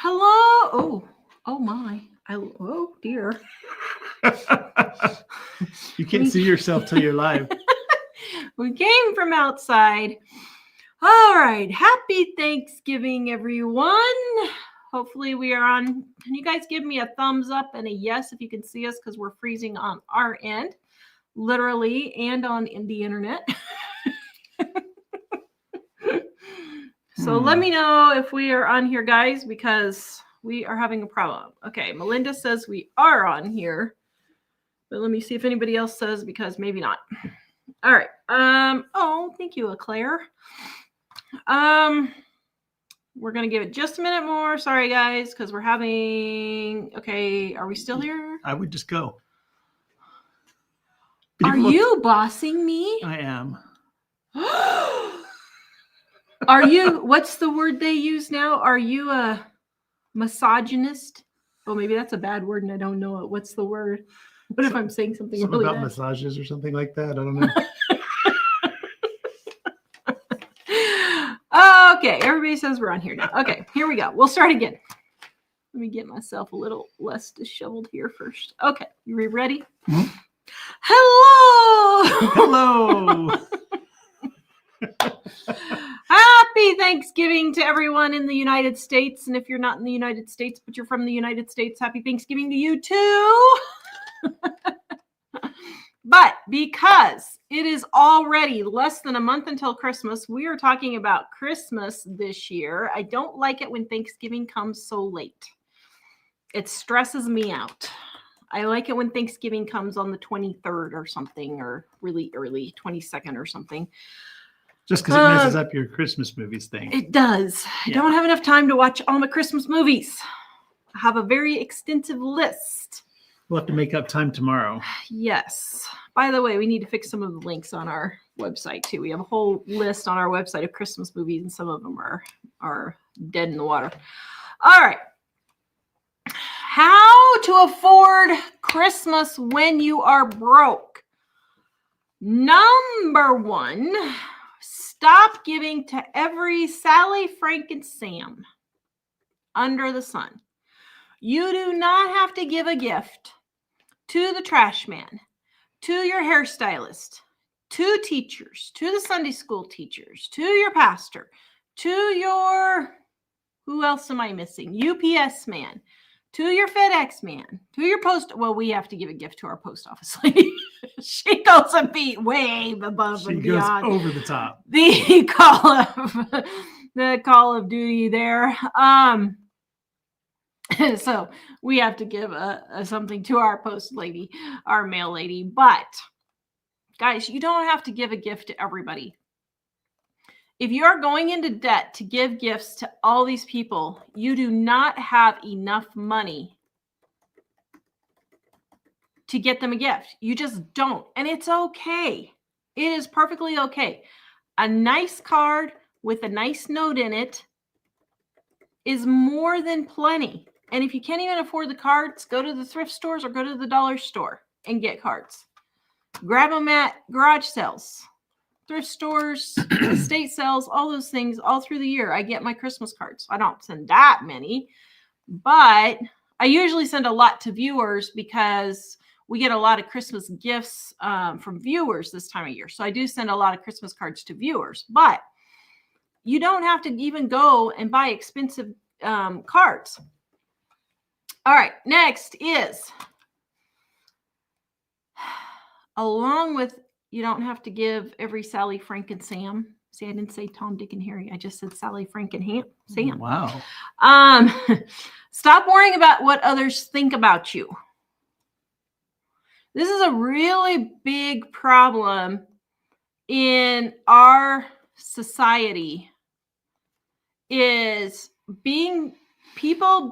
Hello. Oh my. Oh dear. You can't see yourself till you're live. We came from outside. All right. Happy Thanksgiving, everyone. Hopefully we are on. Can you guys give me a thumbs up and a yes if you can see us, because we're freezing on our end, literally, and on the internet. So let me know if we are on here, guys, because we are having a problem. Okay, Melinda says we are on here, but let me see if anybody else says, because maybe not. All right. Oh, thank you, Claire. We're gonna give it just a minute more. Sorry, guys, because we're having. Okay, are we still here? I would just go. Are you bossing me? I am. Are you? What's the word they use now? Are you a misogynist? Oh, maybe that's a bad word and I don't know it. What's the word? What if I'm saying something really about bad? Massages or something like that? I don't know. Okay, everybody says we're on here now. Okay, here we go. We'll start again. Let me get myself a little less disheveled here first. Okay, you ready? Mm-hmm. Hello! Hello! Happy Thanksgiving to everyone in the United States. And if you're not in the United States, but you're from the United States, happy Thanksgiving to you too. But because it is already less than a month until Christmas, we are talking about Christmas this year. I don't like it when Thanksgiving comes so late. It stresses me out. I like it when Thanksgiving comes on the 23rd or something, or really early, 22nd or something. Just because it messes up your Christmas movies thing. It does. Yeah. I don't have enough time to watch all my Christmas movies. I have a very extensive list. We'll have to make up time tomorrow. Yes. By the way, we need to fix some of the links on our website too. We have a whole list on our website of Christmas movies, and some of them are dead in the water. All right. How to afford Christmas when you are broke. Number one, stop giving to every Sally, Frank, and Sam under the sun. You do not have to give a gift to the trash man, to your hairstylist, to teachers, to the Sunday school teachers, to your pastor, to your, who else am I missing? UPS man, to your FedEx man, to your post. Well, we have to give a gift to our post office lady. She goes a beat way above and beyond. She goes over the top. The Call of Duty there. So we have to give something to our post lady, our mail lady. But guys, you don't have to give a gift to everybody. If you're going into debt to give gifts to all these people, you do not have enough money to get them a gift. You just don't. And it's okay. It is perfectly okay. A nice card with a nice note in it is more than plenty. And if you can't even afford the cards, go to the thrift stores or go to the dollar store and get cards. Grab them at garage sales, thrift stores, estate sales, all those things all through the year. I get my Christmas cards. I don't send that many, but I usually send a lot to viewers because we get a lot of Christmas gifts from viewers this time of year. So I do send a lot of Christmas cards to viewers, but you don't have to even go and buy expensive cards. All right, next is, along with, you don't have to give every Sally, Frank, and Sam. See, I didn't say Tom, Dick, and Harry. I just said Sally, Frank, and Sam. Wow. Stop worrying about what others think about you. This is a really big problem in our society, is being people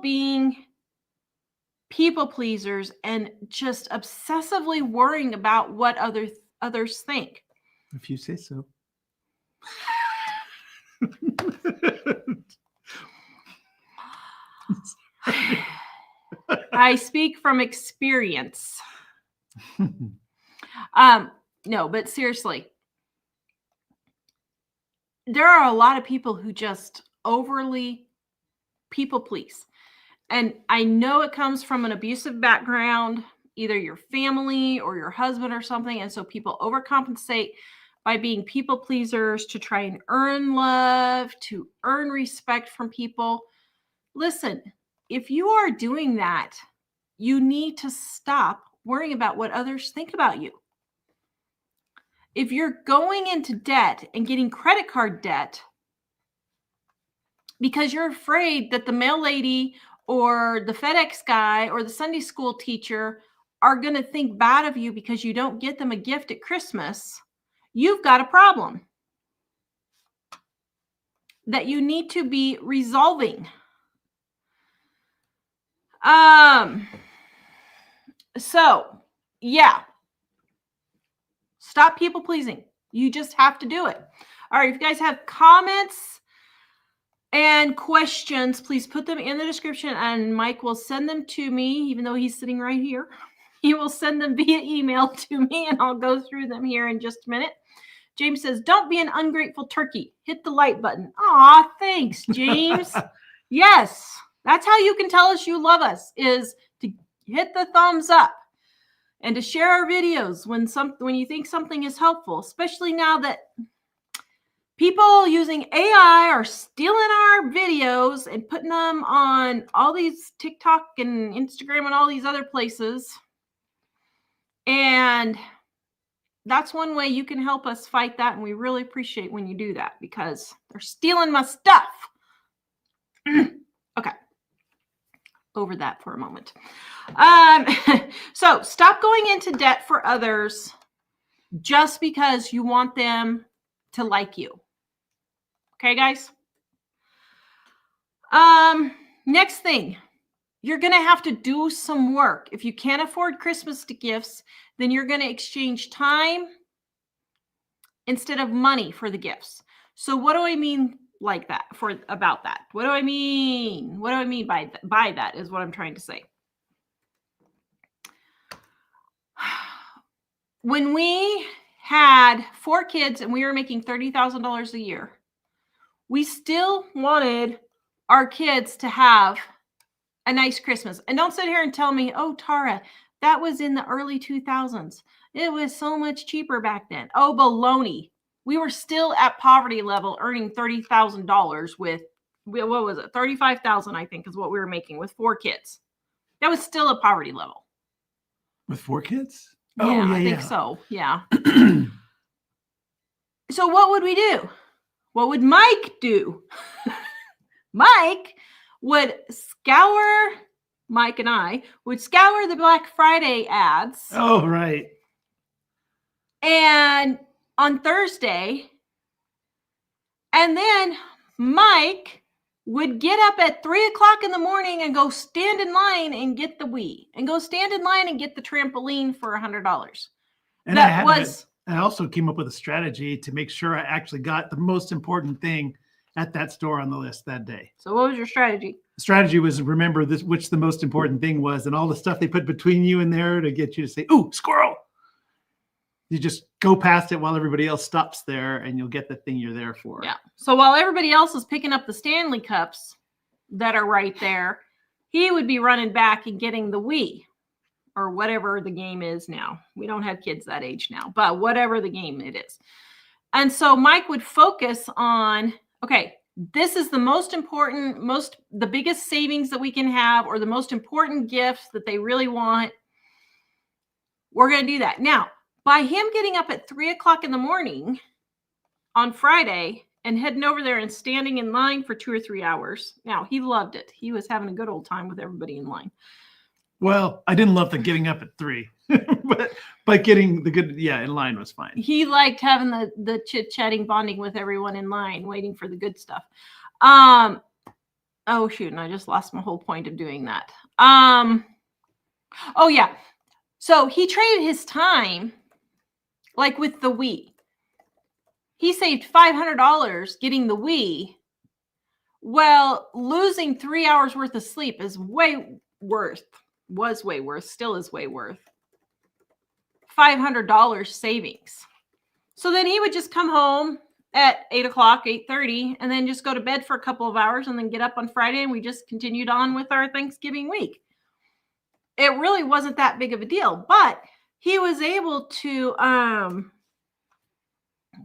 pleasers and just obsessively worrying about what others think. If you say so. I speak from experience. No, but seriously, there are a lot of people who just overly people please. And I know it comes from an abusive background, either your family or your husband or something. And so people overcompensate by being people pleasers to try and earn love, to earn respect from people. Listen, if you are doing that, you need to stop worrying about what others think about you. If you're going into debt and getting credit card debt because you're afraid that the mail lady or the FedEx guy or the Sunday school teacher are going to think bad of you because you don't get them a gift at Christmas, you've got a problem that you need to be resolving. So, yeah. Stop people pleasing. You just have to do it. All right, if you guys have comments and questions, please put them in the description and Mike will send them to me, even though he's sitting right here. He will send them via email to me and I'll go through them here in just a minute. James says, don't be an ungrateful turkey. Hit the like button. Aw, thanks, James. Yes, that's how you can tell us you love us, is to hit the thumbs up and to share our videos when you think something is helpful, especially now that people using AI are stealing our videos and putting them on all these TikTok and Instagram and all these other places. And that's one way you can help us fight that. And we really appreciate when you do that because they're stealing my stuff. Okay. Over that for a moment. So stop going into debt for others just because you want them to like you. Okay, guys? Next thing, you're going to have to do some work. If you can't afford Christmas gifts, then you're going to exchange time instead of money for the gifts. So what do I mean like that about that? What do I mean? What do I mean by that is what I'm trying to say. When we had 4 kids and we were making $30,000 a year, we still wanted our kids to have a nice Christmas. And don't sit here and tell me, oh, Tara, that was in the early 2000s. It was so much cheaper back then. Oh, baloney. We were still at poverty level earning $30,000 with, what was it? $35,000, I think, is what we were making with 4 kids. That was still a poverty level. With 4 kids? Yeah, Oh, I think so. Yeah. So what would we do? What would Mike do? Mike and I would scour the Black Friday ads. Oh, right. And on Thursday, and then Mike would get up at 3 o'clock in the morning and go stand in line and get the Wii, and go stand in line and get the trampoline for $100. And I also came up with a strategy to make sure I actually got the most important thing at that store on the list that day. So what was your strategy? The strategy was remember which the most important thing was, and all the stuff they put between you and there to get you to say, ooh, squirrel. You just go past it while everybody else stops there and you'll get the thing you're there for. Yeah. So while everybody else is picking up the Stanley Cups that are right there, he would be running back and getting the Wii or whatever the game is now. We don't have kids that age now, but whatever the game it is. And so Mike would focus on, okay, this is the most important, the biggest savings that we can have, or the most important gifts that they really want. We're going to do that. Now, by him getting up at 3 o'clock in the morning on Friday and heading over there and standing in line for 2 or 3 hours. Now, he loved it. He was having a good old time with everybody in line. Well, I didn't love the getting up at 3, but getting the good, in line was fine. He liked having the chit-chatting, bonding with everyone in line, waiting for the good stuff. Oh, shoot, and I just lost my whole point of doing that. Oh, yeah. So he traded his time, like with the Wii. He saved $500 getting the Wii. Well, losing 3 hours worth of sleep is still is way worth $500 savings. So then he would just come home at 8 o'clock, 8:30, and then just go to bed for a couple of hours and then get up on Friday, and we just continued on with our Thanksgiving week. It really wasn't that big of a deal, but he was able to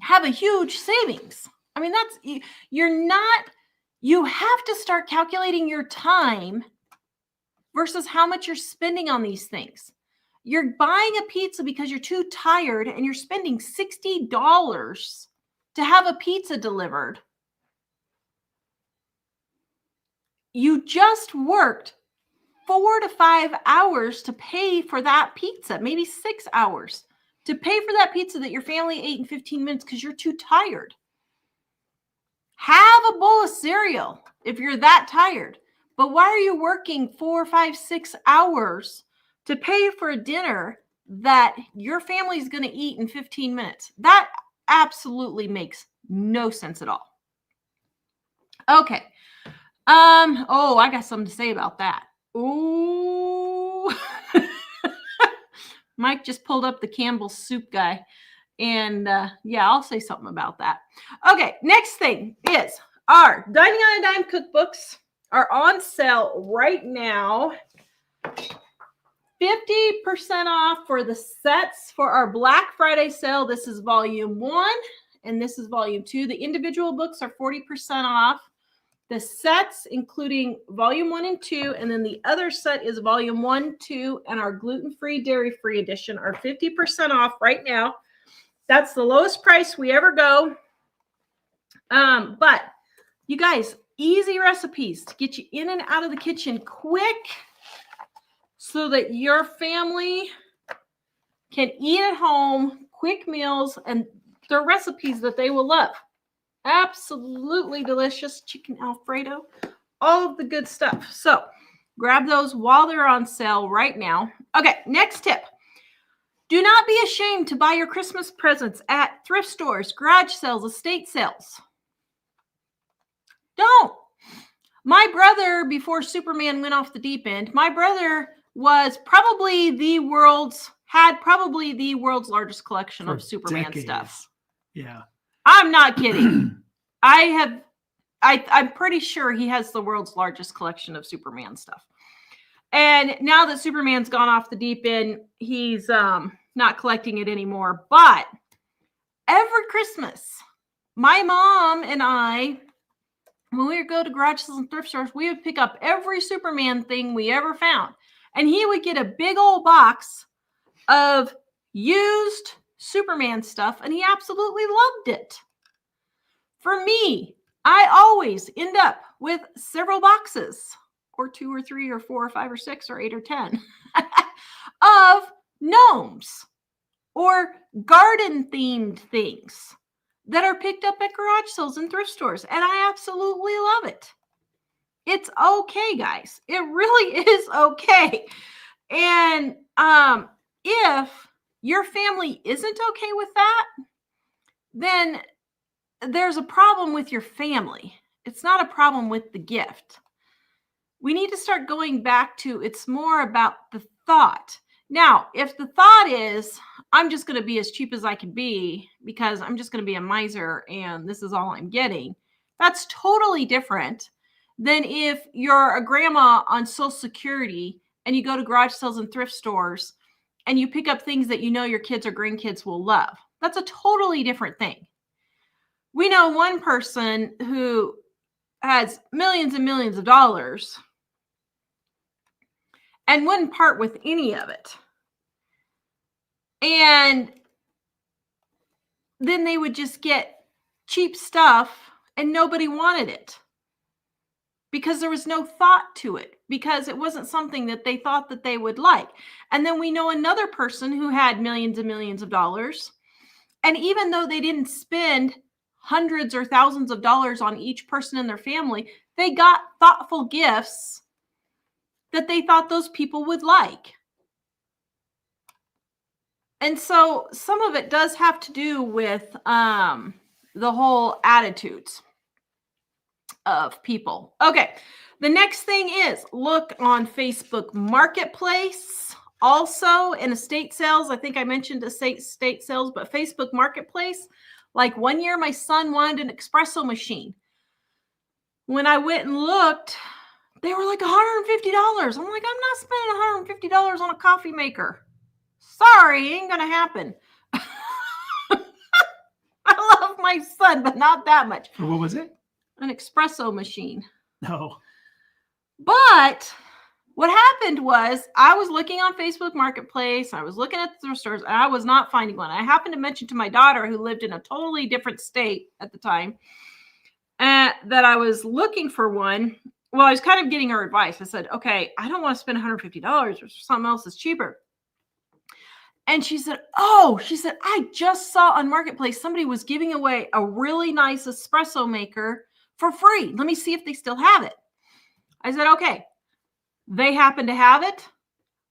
have a huge savings. I mean, you have to start calculating your time versus how much you're spending on these things. You're buying a pizza because you're too tired and you're spending $60 to have a pizza delivered. You just worked 4 to 5 hours to pay for that pizza, maybe 6 hours to pay for that pizza that your family ate in 15 minutes because you're too tired. Have a bowl of cereal if you're that tired. But why are you working 4, 5, 6 hours to pay for a dinner that your family's going to eat in 15 minutes? That absolutely makes no sense at all. Okay. I got something to say about that. Ooh. Mike just pulled up the Campbell Soup guy. And I'll say something about that. Okay, next thing is our Dining on a Dime cookbooks are on sale right now. 50% off for the sets for our Black Friday sale. This is volume 1 and this is volume 2. The individual books are 40% off. The sets, including volume 1 and 2, and then the other set is volume 1, 2, and our gluten-free, dairy-free edition are 50% off right now. That's the lowest price we ever go. But you guys, easy recipes to get you in and out of the kitchen quick so that your family can eat at home, quick meals, and they're recipes that they will love. Absolutely delicious chicken Alfredo, all of the good stuff. So grab those while they're on sale right now. Okay, next tip. Do not be ashamed to buy your Christmas presents at thrift stores, garage sales, estate sales. Don't. My brother, before Superman went off the deep end, my brother was probably the world's largest collection of Superman decades. Stuff. Yeah. I'm not kidding. I'm pretty sure he has the world's largest collection of Superman stuff. And now that Superman's gone off the deep end, he's not collecting it anymore. But every Christmas, my mom and I, when we would go to garage sales and thrift stores, we would pick up every Superman thing we ever found. And he would get a big old box of used Superman stuff, and he absolutely loved it. For me, I always end up with several boxes, or 2 or 3 or 4 or 5 or 6 or 8 or 10 of gnomes or garden themed things that are picked up at garage sales and thrift stores. And I absolutely love it. It's okay, guys. It really is okay. And if your family isn't okay with that, then there's a problem with your family. It's not a problem with the gift. We need to start going back to, it's more about the thought. Now, if the thought is, I'm just going to be as cheap as I can be because I'm just going to be a miser and this is all I'm getting, that's totally different than if you're a grandma on Social Security and you go to garage sales and thrift stores and you pick up things that you know your kids or grandkids will love. That's a totally different thing. We know one person who has millions and millions of dollars and wouldn't part with any of it. And then they would just get cheap stuff and nobody wanted it because there was no thought to it, because it wasn't something that they thought that they would like. And then we know another person who had millions and millions of dollars, and even though they didn't spend hundreds or thousands of dollars on each person in their family, they got thoughtful gifts that they thought those people would like. And so some of it does have to do with the whole attitudes of people. Okay, the next thing is look on Facebook Marketplace. Also in estate sales, I think I mentioned estate sales, but Facebook Marketplace. Like one year, my son wanted an espresso machine. When I went and looked, they were like $150. I'm like, I'm not spending $150 on a coffee maker. Sorry, ain't gonna happen. I love my son, but not that much. What was it? An espresso machine. No. But what happened was I was looking on Facebook Marketplace. I was looking at the stores, and I was not finding one. I happened to mention to my daughter, who lived in a totally different state at the time, that I was looking for one. Well, I was kind of getting her advice. I said, okay, I don't want to spend $150 or something else that's cheaper. And she said, I just saw on Marketplace somebody was giving away a really nice espresso maker for free. Let me see if they still have it. I said, okay. They happened to have it.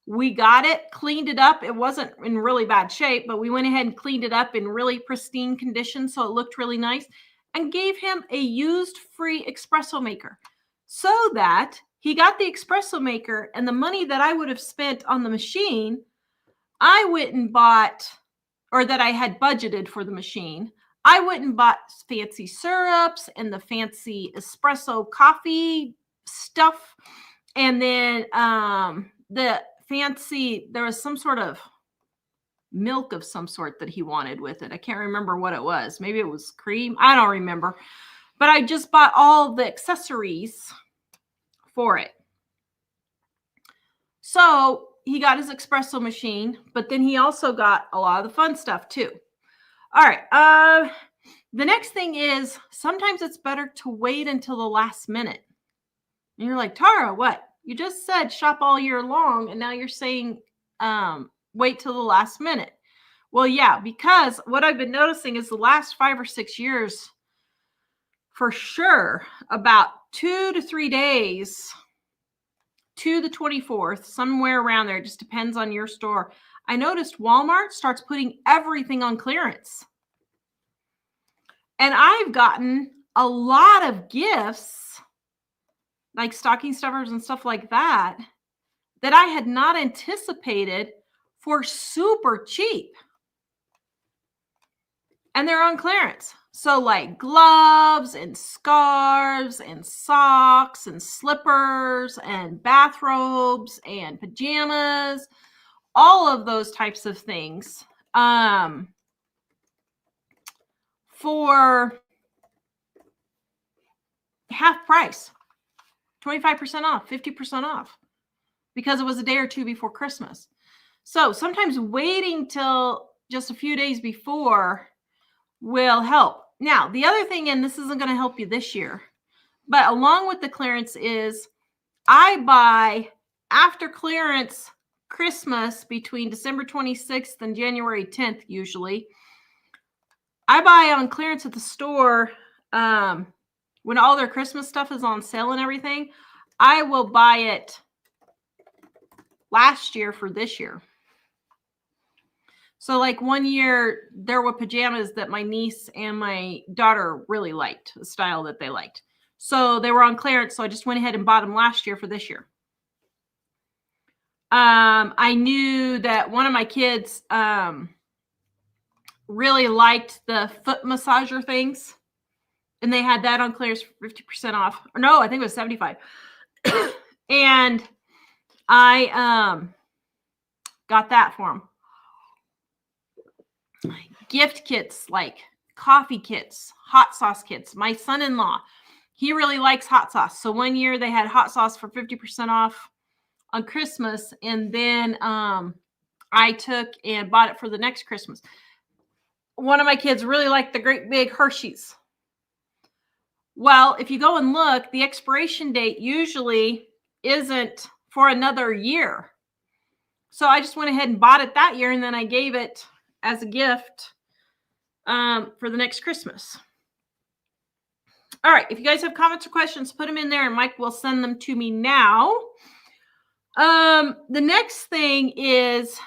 We got it, cleaned it up. It wasn't in really bad shape, but we went ahead and cleaned it up in really pristine condition, so it looked really nice, and gave him a used free espresso maker so that he got the espresso maker, and the money that I would have spent on the machine, I went and bought, or that I had budgeted for the machine, I went and bought fancy syrups and the fancy espresso coffee stuff. And then the fancy, there was some sort of milk of some sort that he wanted with it. I can't remember what it was. Maybe it was cream. I don't remember. But I just bought all the accessories for it. So he got his espresso machine, but then he also got a lot of the fun stuff too. All right. The next thing is sometimes it's better to wait until the last minute. And you're like, Tara, what? You just said shop all year long, and now you're saying wait till the last minute. Well, yeah, because what I've been noticing is the last 5 or 6 years, for sure, about 2 to 3 days to the 24th, somewhere around there, it just depends on your store. I noticed Walmart starts putting everything on clearance. And I've gotten a lot of gifts, like stocking stuffers and stuff like that, that I had not anticipated for super cheap. And they're on clearance. So like gloves and scarves and socks and slippers and bathrobes and pajamas, all of those types of things, for half price, 25% off, 50% off, because it was a day or two before Christmas. So sometimes waiting till just a few days before will help. Now, the other thing, and this isn't going to help you this year, but along with the clearance is I buy after clearance Christmas between December 26th and January 10th, usually. I buy on clearance at the store when all their Christmas stuff is on sale and everything. I will buy it last year for this year. So like one year there were pajamas that my niece and my daughter really liked, the style that they liked. So they were on clearance. So I just went ahead and bought them last year for this year. I knew that one of my kids really liked the foot massager things, and they had that on clearance for 50% off. Or no, I think it was 75. And I got that for him. Gift kits like coffee kits, hot sauce kits. My son-in-law, he really likes hot sauce. So one year they had hot sauce for 50% off on Christmas. And then I took and bought it for the next Christmas. One of my kids really liked the great big Hershey's. Well, if you go and look, the expiration date usually isn't for another year. So I just went ahead and bought it that year, and then I gave it as a gift for the next Christmas. All right. If you guys have comments or questions, put them in there and Mike will send them to me now. The next thing is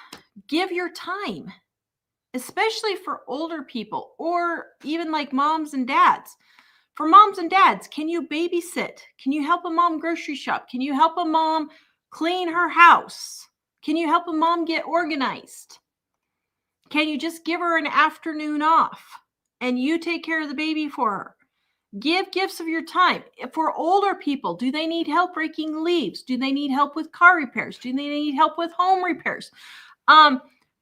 give your time, especially for older people or even like moms and dads. For moms and dads, can you babysit? Can you help a mom grocery shop? Can you help a mom clean her house? Can you help a mom get organized? Can you just give her an afternoon off and you take care of the baby for her. Give gifts of your time. For older people, do they need help raking leaves? Do they need help with car repairs? Do they need help with home repairs?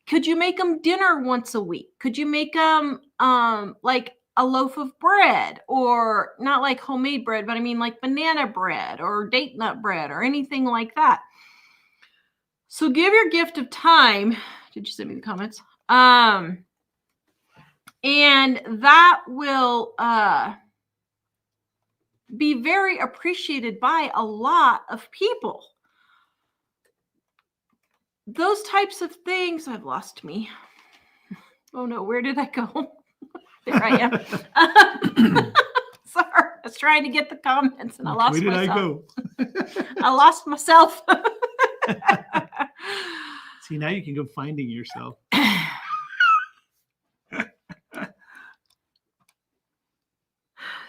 Could you make them dinner once a week? Could you make them like a loaf of bread, or not like homemade bread, but I mean like banana bread or date nut bread or anything like that? So give your gift of time. Did you send me the comments? And that will be very appreciated by a lot of people. Those types of things. I've lost me. Oh no, where did I go? There I am. Sorry, I was trying to get the comments and I lost myself. Where did I go? I lost myself. See, now you can go finding yourself.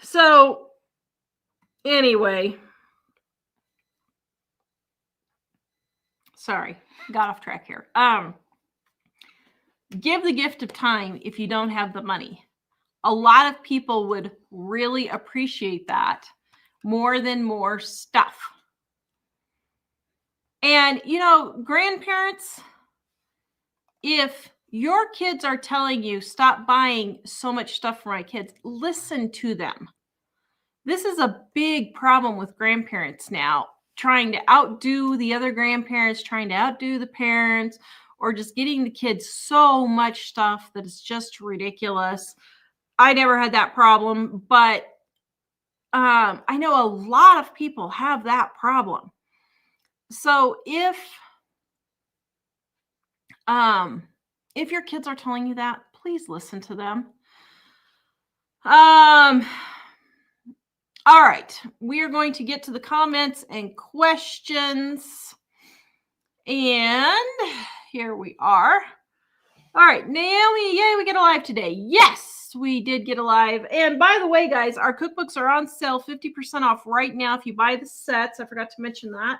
So, anyway, sorry, got off track here. Give the gift of time if you don't have the money. A lot of people would really appreciate that more than more stuff. And, you know, grandparents, if your kids are telling you, stop buying so much stuff for my kids, listen to them. This is a big problem with grandparents now, trying to outdo the other grandparents, trying to outdo the parents, or just getting the kids so much stuff that is just ridiculous. I never had that problem, but I know a lot of people have that problem. So if your kids are telling you that, please listen to them. All right, we are going to get to the comments and questions. And here we are. All right, Naomi, yay, we get a live today. Yes, we did get a live. And by the way, guys, our cookbooks are on sale, 50% off right now if you buy the sets. I forgot to mention that.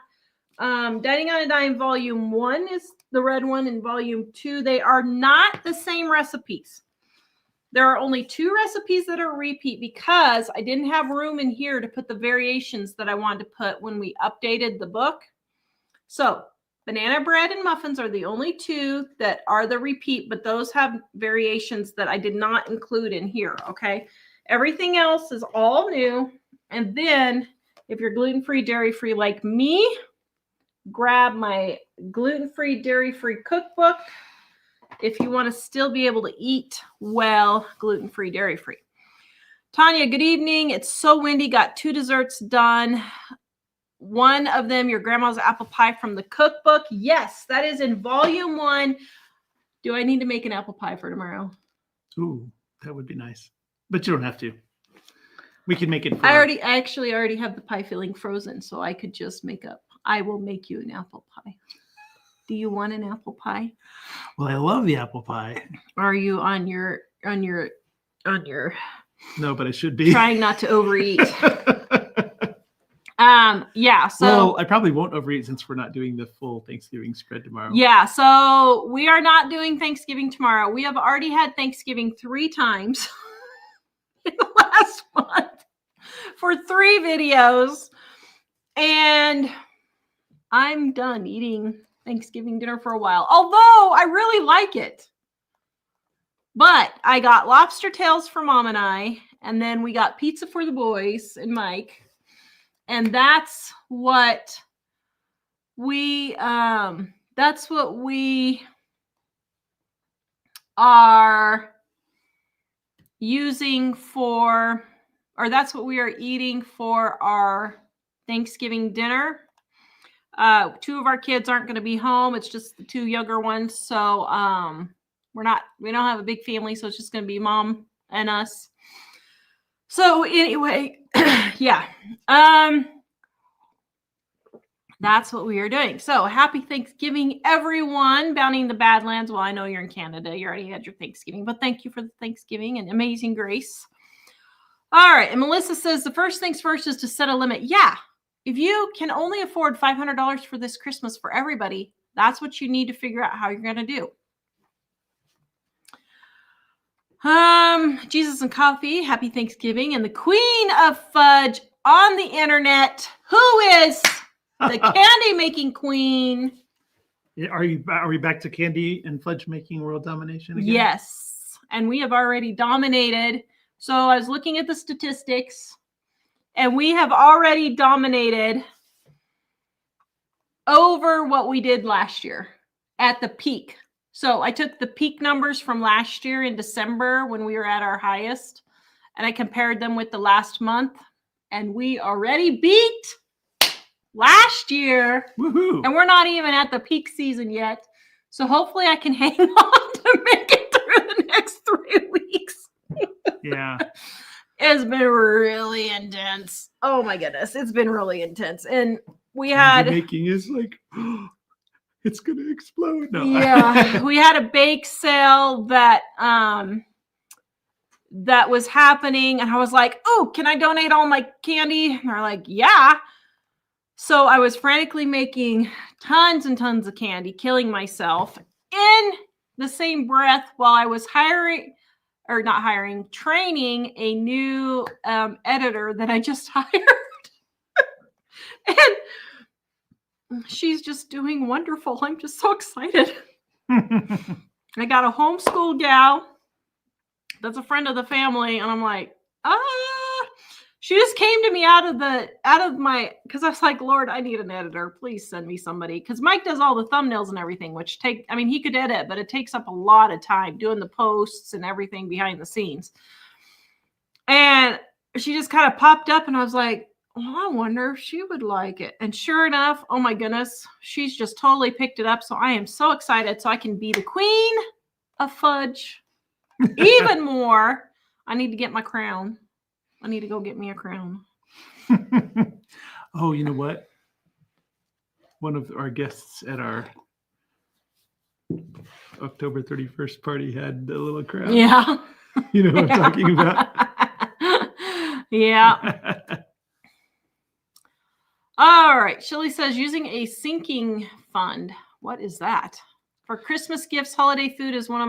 Dining on a Dime Volume 1 is the red one, and Volume 2, they are not the same recipes. There are only 2 recipes that are repeat because I didn't have room in here to put the variations that I wanted to put when we updated the book. So banana bread and muffins are the only 2 that are the repeat, but those have variations that I did not include in here, okay? Everything else is all new. And then if you're gluten-free, dairy-free like me, grab my gluten-free, dairy-free cookbook if you want to still be able to eat well, gluten-free, dairy-free. Tanya, good evening. It's so windy. Got 2 desserts done. One of them, your grandma's apple pie from the cookbook. Yes, that is in Volume 1. Do I need to make an apple pie for tomorrow? Ooh, that would be nice. But you don't have to. We can make it. I actually already have the pie filling frozen, so I could just make up. I will make you an apple pie. Do you want an apple pie? Well, I love the apple pie. Are you on your No, but I should be trying not to overeat? Yeah. So well, I probably won't overeat since we're not doing the full Thanksgiving spread tomorrow. Yeah. So we are not doing Thanksgiving tomorrow. We have already had Thanksgiving 3 times in the last month for 3 videos. And I'm done eating Thanksgiving dinner for a while, although I really like it. But I got lobster tails for Mom and I, and then we got pizza for the boys and Mike. And that's what we are using for, or that's what we are eating for our Thanksgiving dinner. 2 of our kids aren't going to be home. It's just the 2 younger ones. So we don't have a big family. So it's just going to be Mom and us. So anyway, yeah. That's what we are doing. So happy Thanksgiving, everyone. Bounding the Badlands. Well, I know you're in Canada. You already had your Thanksgiving, but thank you for the Thanksgiving and Amazing Grace. All right. And Melissa says the first things first is to set a limit. Yeah. If you can only afford $500 for this Christmas for everybody, that's what you need to figure out how you're going to do. Jesus and Coffee, happy Thanksgiving. And the queen of fudge on the internet, who is the candy making queen? Are we back to candy and fudge making world domination again? Yes. And we have already dominated. So I was looking at the statistics, and we have already dominated over what we did last year at the peak. So I took the peak numbers from last year in December when we were at our highest, and I compared them with the last month, and we already beat last year. Woohoo! And we're not even at the peak season yet. So hopefully I can hang on to make it through the next 3 weeks. Yeah. It's been really intense. Oh my goodness. It's been really intense. And we Candy had making is like, it's gonna explode. No. Yeah, we had a bake sale that that was happening, and I was like, oh, can I donate all my candy? And they're like, yeah. So I was frantically making tons and tons of candy, killing myself in the same breath while I was training a new editor that I just hired. And she's just doing wonderful. I'm just so excited. I got a homeschool gal that's a friend of the family, and I'm like, she just came to me out of my, because I was like, Lord, I need an editor. Please send me somebody. Because Mike does all the thumbnails and everything, which he could edit, but it takes up a lot of time doing the posts and everything behind the scenes. And she just kind of popped up, and I was like, I wonder if she would like it. And sure enough, oh my goodness, she's just totally picked it up. So I am so excited. So I can be the queen of fudge even more. I need to get my crown. I need to go get me a crown. Oh, you know what? One of our guests at our October 31st party had a little crown. Yeah. You know what I'm talking about? Yeah. All right. Shirley says, using a sinking fund. What is that? For Christmas gifts, holiday food is one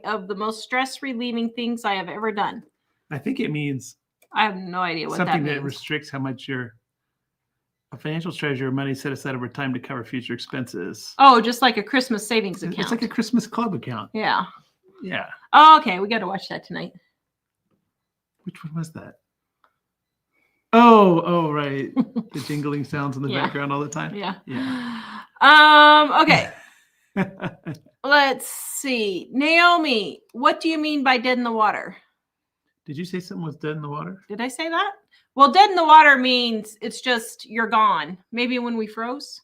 of the most stress relieving things I have ever done. I think it means I have no idea what that something means. that restricts how much a financial treasure money set aside over time to cover future expenses. Oh, just like a Christmas savings account. It's like a Christmas club account. Yeah. Yeah. Oh, okay. We got to watch that tonight. Which one was that? Oh, right. The jingling sounds in the background all the time. Yeah. Yeah. Okay. Let's see. Naomi, what do you mean by dead in the water? Did you say something was dead in the water? Did I say that? Well, dead in the water means it's just you're gone. Maybe when we froze.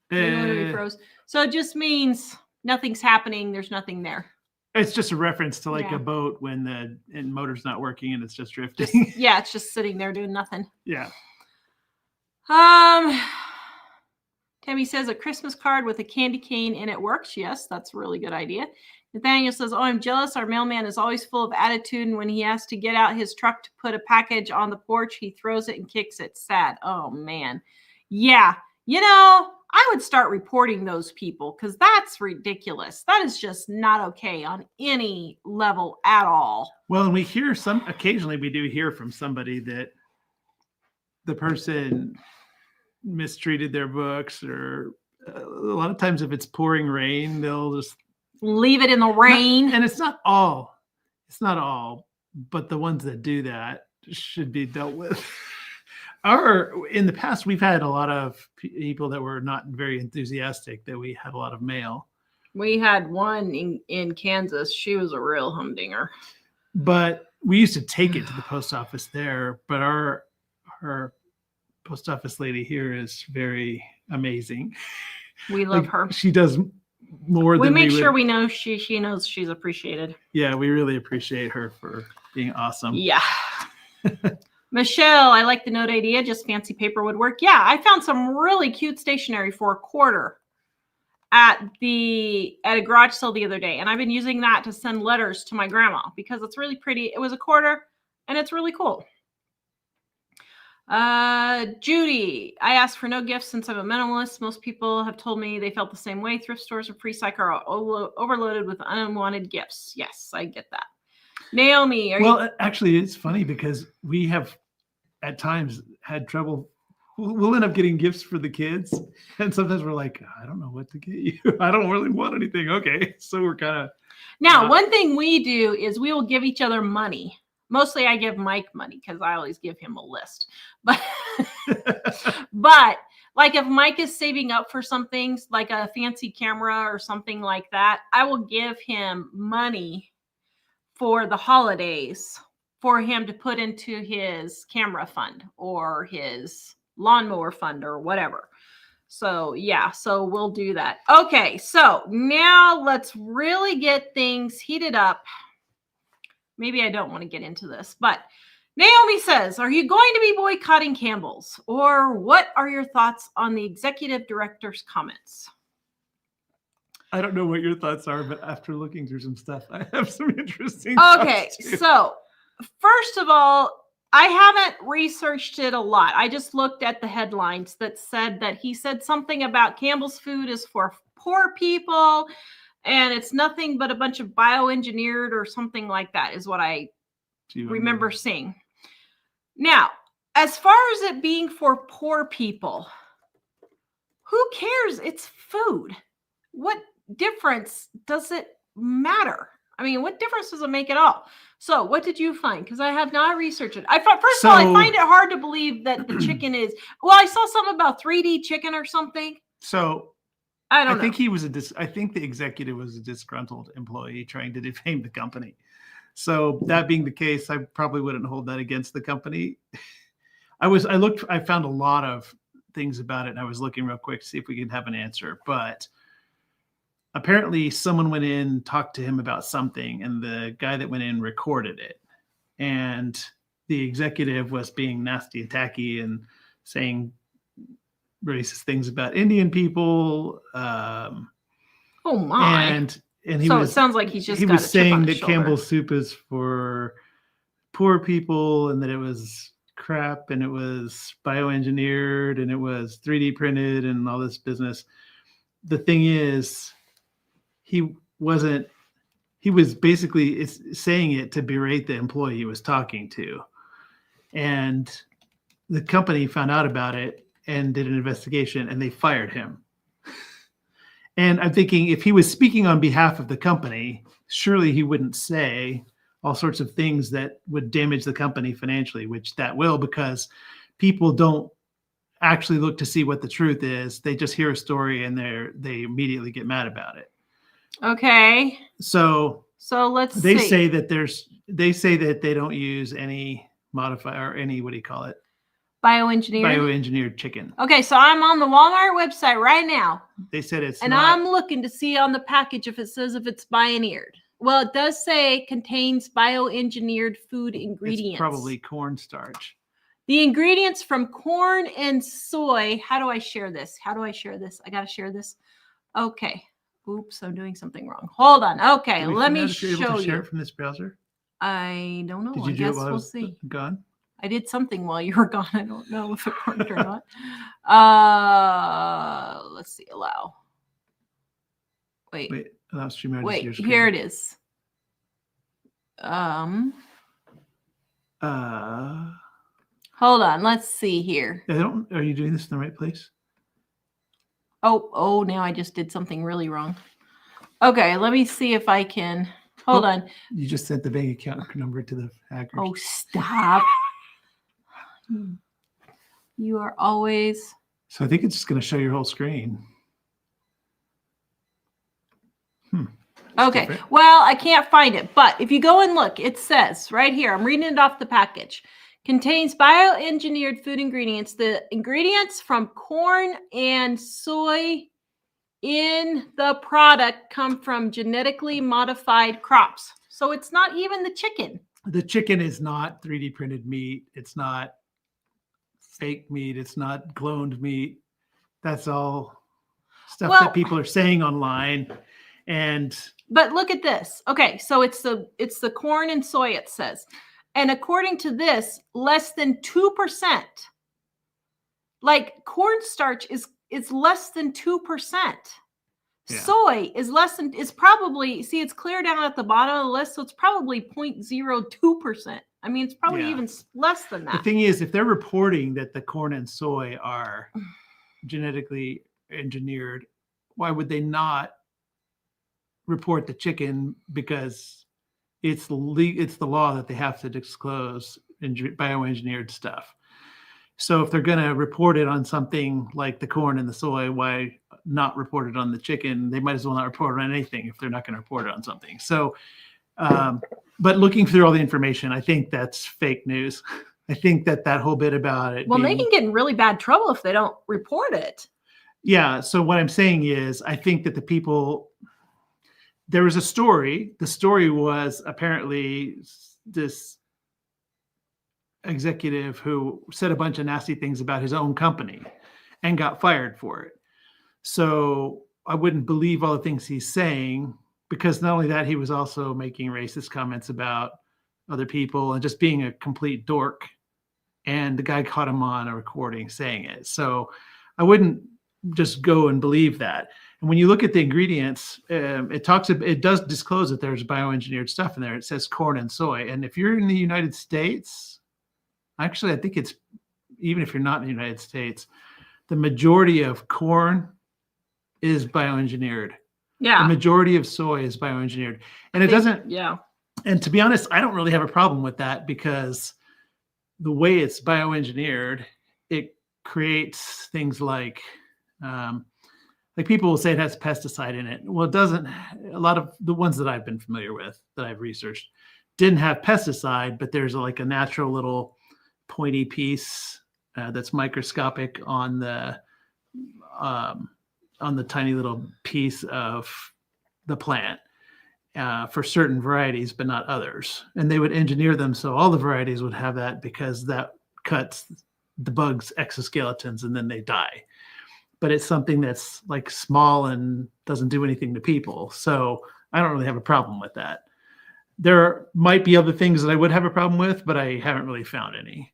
When we froze. So it just means nothing's happening. There's nothing there. It's just a reference to like a boat when the motor's not working and it's just drifting. It's just sitting there doing nothing. Yeah. Tammy says a Christmas card with a candy cane in it works. Yes, that's a really good idea. Nathaniel says, oh, I'm jealous. Our mailman is always full of attitude, and when he has to get out his truck to put a package on the porch, he throws it and kicks it. Sad. Oh, man. Yeah. You know, I would start reporting those people because that's ridiculous. That is just not okay on any level at all. Well, and we hear occasionally we do hear from somebody that the person mistreated their books, or a lot of times if it's pouring rain, they'll just leave it in the rain. And it's not all, but the ones that do that should be dealt with. In the past, we've had a lot of people that were not very enthusiastic that we had a lot of mail. We had one in Kansas. She was a real humdinger. But we used to take it to the post office there. But our post office lady here is very amazing. We love her. She does more than we make sure we know she knows she's appreciated. Yeah, we really appreciate her for being awesome. Yeah. Michelle, I like the note idea. Just fancy paper would work. Yeah, I found some really cute stationery for $1 at a garage sale the other day, and I've been using that to send letters to my grandma because it's really pretty. It was $1, and it's really cool. Judy, I asked for no gifts since I'm a minimalist. Most people have told me they felt the same way. Thrift stores and free cycle are overloaded with unwanted gifts. Yes, I get that. Naomi, are you? Well, actually, it's funny because we have at times had trouble. We'll end up getting gifts for the kids, and sometimes we're like, I don't know what to get you. I don't really want anything. Okay, so we're kind of Now, one thing we do is we will give each other money. Mostly I give Mike money because I always give him a list. But but like if Mike is saving up for something like a fancy camera or something like that, I will give him money for the holidays for him to put into his camera fund or his lawnmower fund or whatever. So yeah, so we'll do that. Okay, so now let's really get things heated up. Maybe I don't want to get into this, but Naomi says, are you going to be boycotting Campbell's? Or what are your thoughts on the executive director's comments? I don't know what your thoughts are, but after looking through some stuff, I have some interesting Okay, thoughts too. so first of all, I haven't researched it a lot. I just looked at the headlines that said that he said something about Campbell's food is for poor people and it's nothing but a bunch of bioengineered or something like that is what I remember seeing. Now, as far as it being for poor people, who cares? It's food. What difference does it matter? I mean, what difference does it make at all? So what did you find? Because I have not researched it. First of all, I find it hard to believe that the chicken is, well, I saw something about 3D chicken or something. So I think he was I think the executive was a disgruntled employee trying to defame the company. So that being the case, I probably wouldn't hold that against the company. I found a lot of things about it, and I was looking real quick to see if we could have an answer. But apparently someone went in, talked to him about something, and the guy that went in recorded it. And the executive was being nasty and tacky and saying racist things about Indian people. Oh my. And he so it sounds like he was saying that Campbell Soup is for poor people and that it was crap and it was bioengineered and it was 3D printed and all this business. The thing is, he was basically saying it to berate the employee he was talking to. And the company found out about it and did an investigation and they fired him. And I'm thinking if he was speaking on behalf of the company, surely he wouldn't say all sorts of things that would damage the company financially, which that will, because people don't actually look to see what the truth is. They just hear a story and they immediately get mad about it. Okay. So let's they see. say that they don't use any modifier or any, what do you call it? Bioengineered chicken. Okay, so I'm on the Walmart website right now. They said it's and not, I'm looking to see on the package if it says if it's bioengineered. Well, it does say contains bioengineered food ingredients. It's probably cornstarch. The ingredients from corn and soy. How do I share this? I got to share this. Okay. Oops, I'm doing something wrong. Hold on. Okay, let me show you. Able to share it from this browser? I don't know. Did you I guess we'll see. Gone? I did something while you were gone. I don't know if it worked or not. Let's see. Allow. Wait. Allow stream. Wait. Here it is. Hold on. Let's see here. Are you doing this in the right place? Oh, now I just did something really wrong. Okay, let me see if I can. Hold on. You just sent the bank account number to the hackers. Oh, stop. You are always. So I think it's just going to show your whole screen. Okay. Different. Well, I can't find it, but if you go and look, it says right here, I'm reading it off the package. Contains bioengineered food ingredients. The ingredients from corn and soy in the product come from genetically modified crops. So it's not even the chicken. The chicken is not 3D printed meat. It's not fake meat. It's not cloned meat. That's all stuff that people are saying online. But look at this. Okay, so it's the corn and soy, it says. And according to this, less than 2%. Like cornstarch is less than 2%. Yeah. Soy is less than, it's probably, see, it's clear down at the bottom of the list, so it's probably 0.02%. I mean, it's probably Yeah. even less than The that. thing is, if they're reporting that the corn and soy are genetically engineered, why would they not report the chicken? Because it's the law that they have to disclose bioengineered stuff. So if they're going to report it on something like the corn and the soy, why not report it on the chicken? They might as well not report it on anything if they're not going to report it on something. So, but looking through all the information, I think that's fake news. I think that whole bit about it. Well, they can get in really bad trouble if they don't report it. Yeah. So what I'm saying is, I think that there was a story. The story was apparently this executive who said a bunch of nasty things about his own company and got fired for it. So I wouldn't believe all the things he's saying, because not only that, he was also making racist comments about other people and just being a complete dork. And the guy caught him on a recording saying it. So I wouldn't just go and believe that. And when you look at the ingredients, it does disclose that there's bioengineered stuff in there. It says corn and soy. And if you're in the United States, actually, I think it's, even if you're not in the United States, the majority of corn is bioengineered. Yeah. The majority of soy is bioengineered. And it doesn't. Yeah. And to be honest, I don't really have a problem with that, because the way it's bioengineered, it creates things like people will say it has pesticide in it. Well, it doesn't. A lot of the ones that I've been familiar with, that I've researched, didn't have pesticide, but there's like a natural little pointy piece that's microscopic on the tiny little piece of the plant for certain varieties, but not others. And they would engineer them so all the varieties would have that, because that cuts the bugs' exoskeletons and then they die. But it's something that's like small and doesn't do anything to people. So I don't really have a problem with that. There might be other things that I would have a problem with, but I haven't really found any.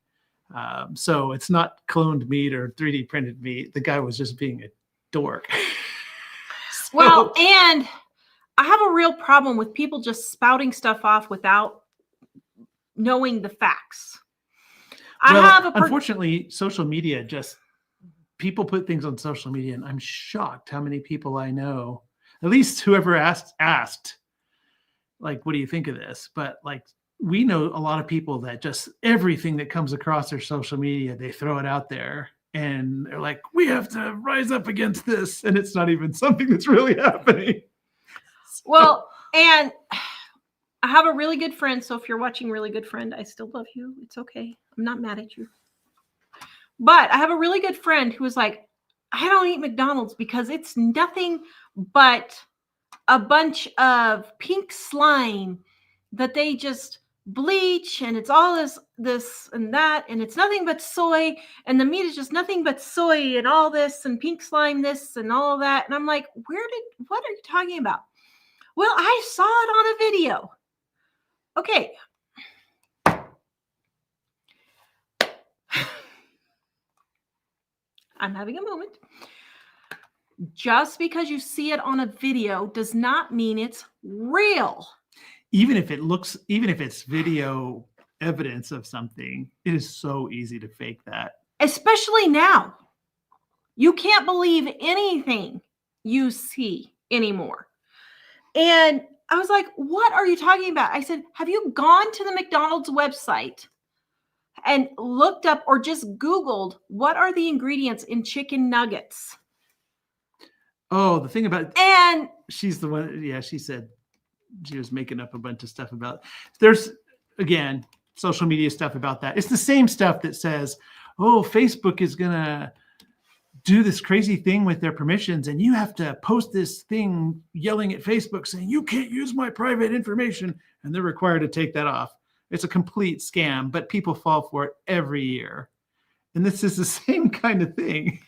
So it's not cloned meat or 3D printed meat. The guy was just being a dork. Well, and I have a real problem with people just spouting stuff off without knowing the facts. Unfortunately, social media people put things on social media, and I'm shocked how many people I know, at least whoever asked, like, what do you think of this? But like, we know a lot of people that just everything that comes across their social media, they throw it out there and they're like, we have to rise up against this. And it's not even something that's really happening. Well, and I have a really good friend. So if you're watching, really good friend, I still love you. It's okay. I'm not mad at you. But I have a really good friend who was like, I don't eat McDonald's because it's nothing but a bunch of pink slime that they just bleach, and it's all this and that, and it's nothing but soy, and the meat is just nothing but soy and all this and pink slime this and all of that. And I'm like, what are you talking about? Well, I saw it on a video. Okay. I'm having a moment. Just because you see it on a video does not mean it's real. Even if it's video evidence of something, it is so easy to fake that. Especially now. You can't believe anything you see anymore. And I was like, what are you talking about? I said, have you gone to the McDonald's website and looked up or just Googled what are the ingredients in chicken nuggets? Oh, the thing about, and she's the one. Yeah, she said she was making up a bunch of stuff about, there's, again, social media stuff about that. It's the same stuff that says, oh, Facebook is going to do this crazy thing with their permissions, and you have to post this thing yelling at Facebook saying, you can't use my private information, and they're required to take that off. It's a complete scam, but people fall for it every year. And this is the same kind of thing.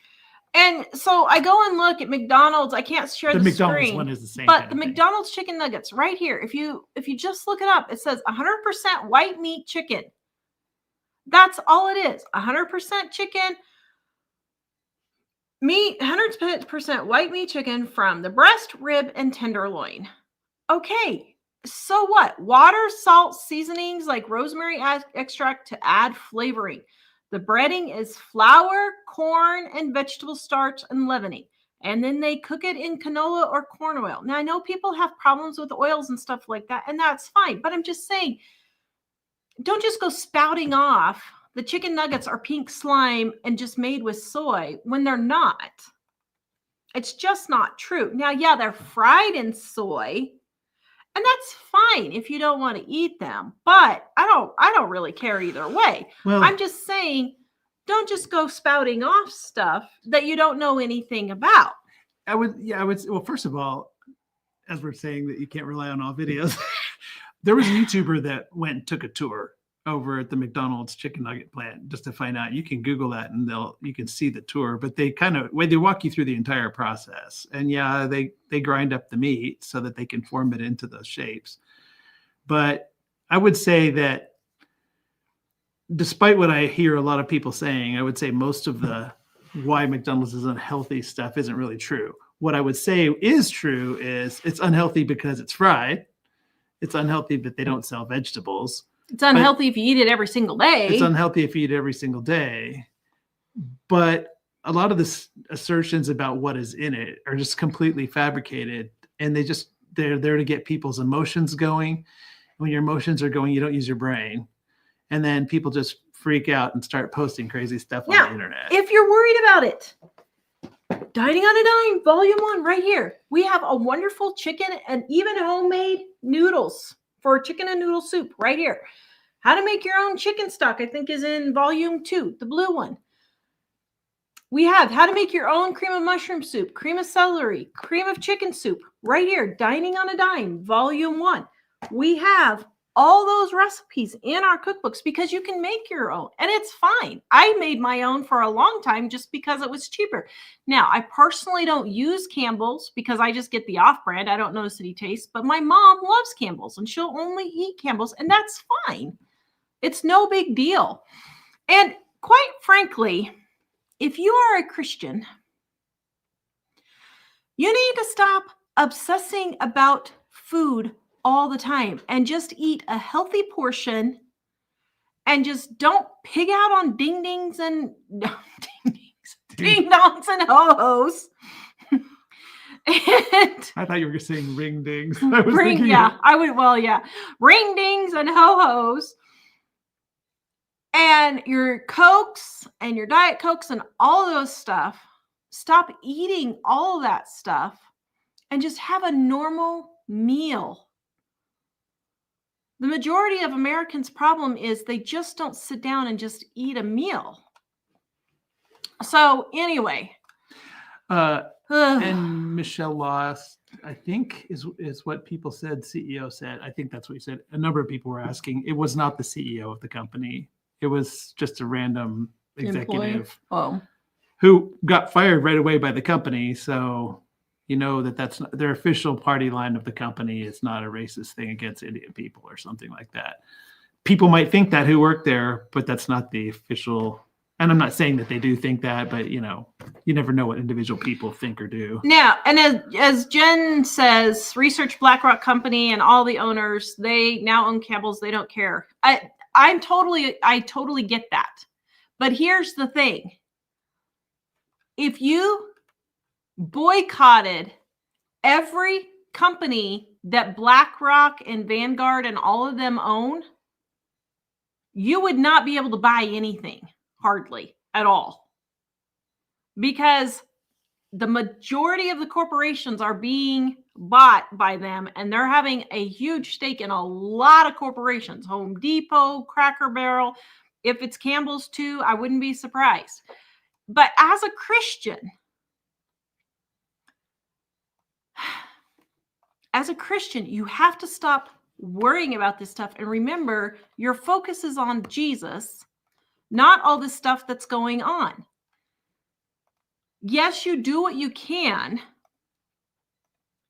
And so I go and look at McDonald's. I can't share the McDonald's screen, one is the same. But the McDonald's chicken nuggets right here. If you just look it up, it says 100% white meat chicken. That's all it is. 100% chicken. Meat, 100% white meat chicken from the breast, rib, and tenderloin. Okay, so what? Water, salt, seasonings like rosemary extract to add flavoring. The breading is flour, corn, and vegetable starch and leavening. And then they cook it in canola or corn oil. Now, I know people have problems with oils and stuff like that, and that's fine. But I'm just saying, don't just go spouting off the chicken nuggets are pink slime and just made with soy when they're not. It's just not true. Now, yeah, they're fried in soy, and that's fine if you don't want to eat them. But I don't really care either way. Well, I'm just saying, don't just go spouting off stuff that you don't know anything about. I would. Well, first of all, as we're saying that you can't rely on all videos, there was a YouTuber that went and took a tour over at the McDonald's chicken nugget plant just to find out. You can Google that and you can see the tour, but they walk you through the entire process. And yeah, they grind up the meat so that they can form it into those shapes. But I would say that despite what I hear a lot of people saying, I would say most of the why McDonald's is unhealthy stuff isn't really true. What I would say is true is it's unhealthy because it's fried. It's unhealthy that they don't sell vegetables. It's unhealthy if you eat it every single day. It's unhealthy if you eat it every single day. But a lot of the assertions about what is in it are just completely fabricated. And they're there to get people's emotions going. When your emotions are going, you don't use your brain. And then people just freak out and start posting crazy stuff on the internet. If you're worried about it, Dining on a Dime, Volume 1, right here. We have a wonderful chicken and even homemade noodles for chicken and noodle soup right here. How to make your own chicken stock, I think, is in Volume 2, the blue one. We have how to make your own cream of mushroom soup, cream of celery, cream of chicken soup right here. Dining on a Dime, Volume 1. We have all those recipes in our cookbooks because you can make your own and it's fine. I made my own for a long time just because it was cheaper. Now, I personally don't use Campbell's because I just get the off-brand. I don't know city taste, but my mom loves Campbell's and she'll only eat Campbell's, and that's fine. It's no big deal. And quite frankly, if you are a Christian, you need to stop obsessing about food all the time and just eat a healthy portion and just don't pig out on ding-dings and ding-dongs and ho-hos. And I thought you were saying ring dings. Ring dings and ho-hos. And your Cokes and your Diet Cokes and all of those stuff. Stop eating all of that stuff and just have a normal meal. The majority of Americans' problem is they just don't sit down and just eat a meal. So anyway. And Michelle Loss, I think, is what people said, CEO said. I think that's what he said. A number of people were asking. It was not the CEO of the company. It was just a random executive who got fired right away by the company. So you know that's not, their official party line of the company is not a racist thing against Indian people or something like that. People might think that who work there, but that's not the official. And I'm not saying that they do think that, but you never know what individual people think or do. Now, and as Jen says, research BlackRock company and all the owners, they now own Campbell's. They don't care. I totally get that. But here's the thing. If you boycotted every company that BlackRock and Vanguard and all of them own, you would not be able to buy anything, hardly at all. Because the majority of the corporations are being bought by them, and they're having a huge stake in a lot of corporations. Home Depot, Cracker Barrel. If it's Campbell's too, I wouldn't be surprised. But as a Christian, you have to stop worrying about this stuff. And remember, your focus is on Jesus, not all this stuff that's going on. Yes, you do what you can.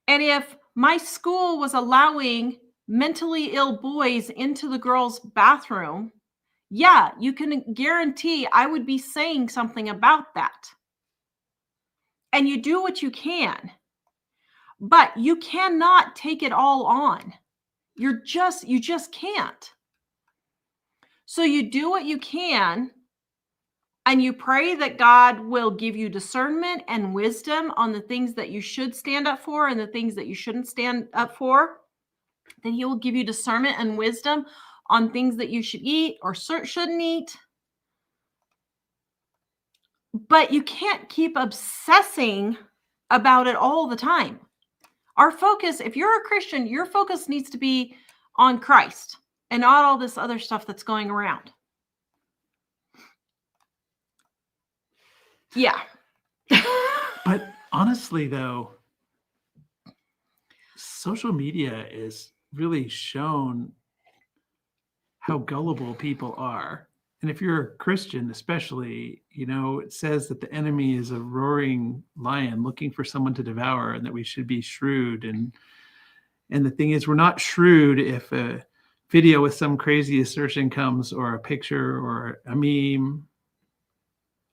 And if my school was allowing mentally ill boys into the girls' bathroom, yeah, you can guarantee I would be saying something about that. and you do what you can, but you cannot take it all on. You just can't. So you do what you can, and you pray that God will give you discernment and wisdom on the things that you should stand up for and the things that you shouldn't stand up for. That He will give you discernment and wisdom on things that you should eat or shouldn't eat. But you can't keep obsessing about it all the time. Our focus, if you're a Christian, your focus needs to be on Christ and not all this other stuff that's going around. Yeah. But honestly, though, social media is really shown how gullible people are. And if you're a Christian, especially, it says that the enemy is a roaring lion looking for someone to devour, and that we should be shrewd. And the thing is, we're not shrewd if a video with some crazy assertion comes, or a picture or a meme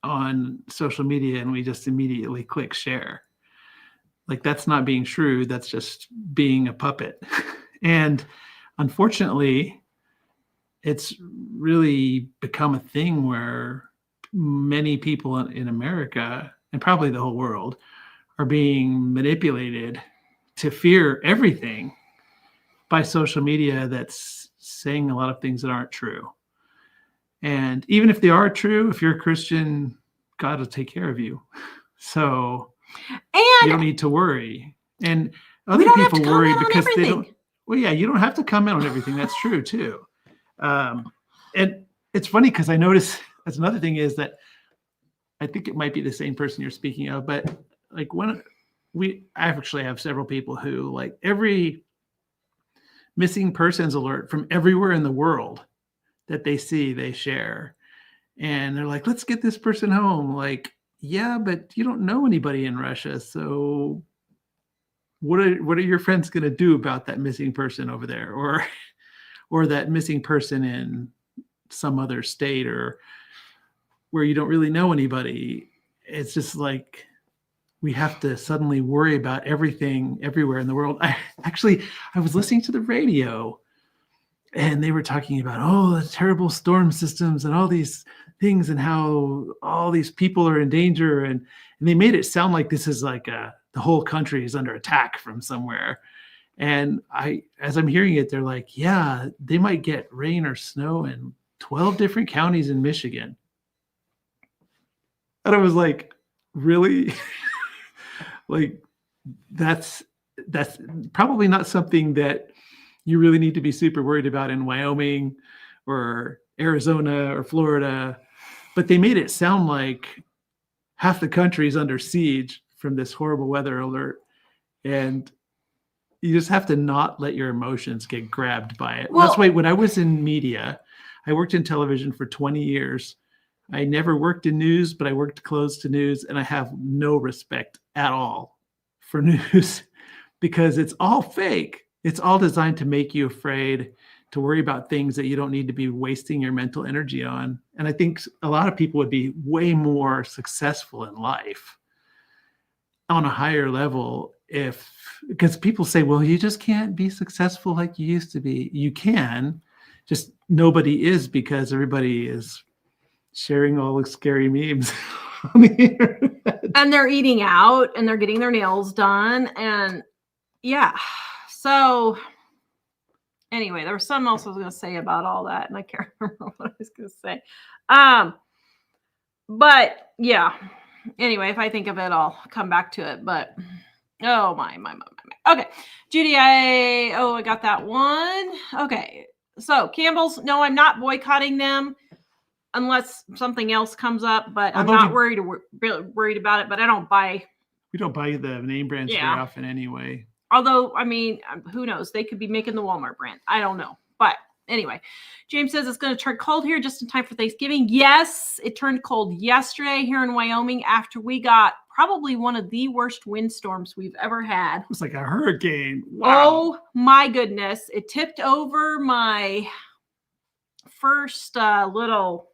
on social media, and we just immediately click share. Like, that's not being shrewd. That's just being a puppet. And unfortunately, it's really become a thing where many people in America, and probably the whole world, are being manipulated to fear everything by social media that's saying a lot of things that aren't true. And even if they are true, if you're a Christian, God will take care of you. So you don't need to worry. And other people worry because they don't. Well, yeah, you don't have to comment on everything. That's true too. And it's funny because I noticed that's another thing is that I think it might be the same person you're speaking of, but like I actually have several people who, like, every missing persons alert from everywhere in the world that they see, they share. And they're like, let's get this person home. Like, yeah, but you don't know anybody in Russia. So what are your friends going to do about that missing person over there? Or that missing person in some other state, or where you don't really know anybody? It's just like, we have to suddenly worry about everything everywhere in the world. I was listening to the radio, and they were talking about, the terrible storm systems and all these things, and how all these people are in danger. And they made it sound like this is like the whole country is under attack from somewhere. And as I'm hearing it, they're like, yeah, they might get rain or snow in 12 different counties in Michigan. And I was like, really? Like, that's probably not something that you really need to be super worried about in Wyoming or Arizona or Florida. But they made it sound like half the country is under siege from this horrible weather alert. And you just have to not let your emotions get grabbed by it. Well, that's why when I was in media, I worked in television for 20 years. I never worked in news, but I worked close to news, and I have no respect at all for news because it's all fake. It's all designed to make you afraid, to worry about things that you don't need to be wasting your mental energy on. And I think a lot of people would be way more successful in life on a higher level because people say, well, you just can't be successful like you used to be. You can, just nobody is, because everybody is sharing all the scary memes on the internet. And they're eating out, and they're getting their nails done. And yeah. So anyway, there was something else I was going to say about all that, and I can't remember what I was going to say. But yeah. Anyway, if I think of it, I'll come back to it. But oh my. Okay. Judy, I got that one. Okay. So Campbell's, no, I'm not boycotting them unless something else comes up, but I'm not worried about it. But I don't buy. We don't buy the name brands very often anyway. Although, I mean, who knows? They could be making the Walmart brand. I don't know. But anyway, James says it's going to turn cold here just in time for Thanksgiving. Yes, it turned cold yesterday here in Wyoming after we got probably one of the worst windstorms we've ever had. It was like a hurricane. Wow. Oh, my goodness. It tipped over my first little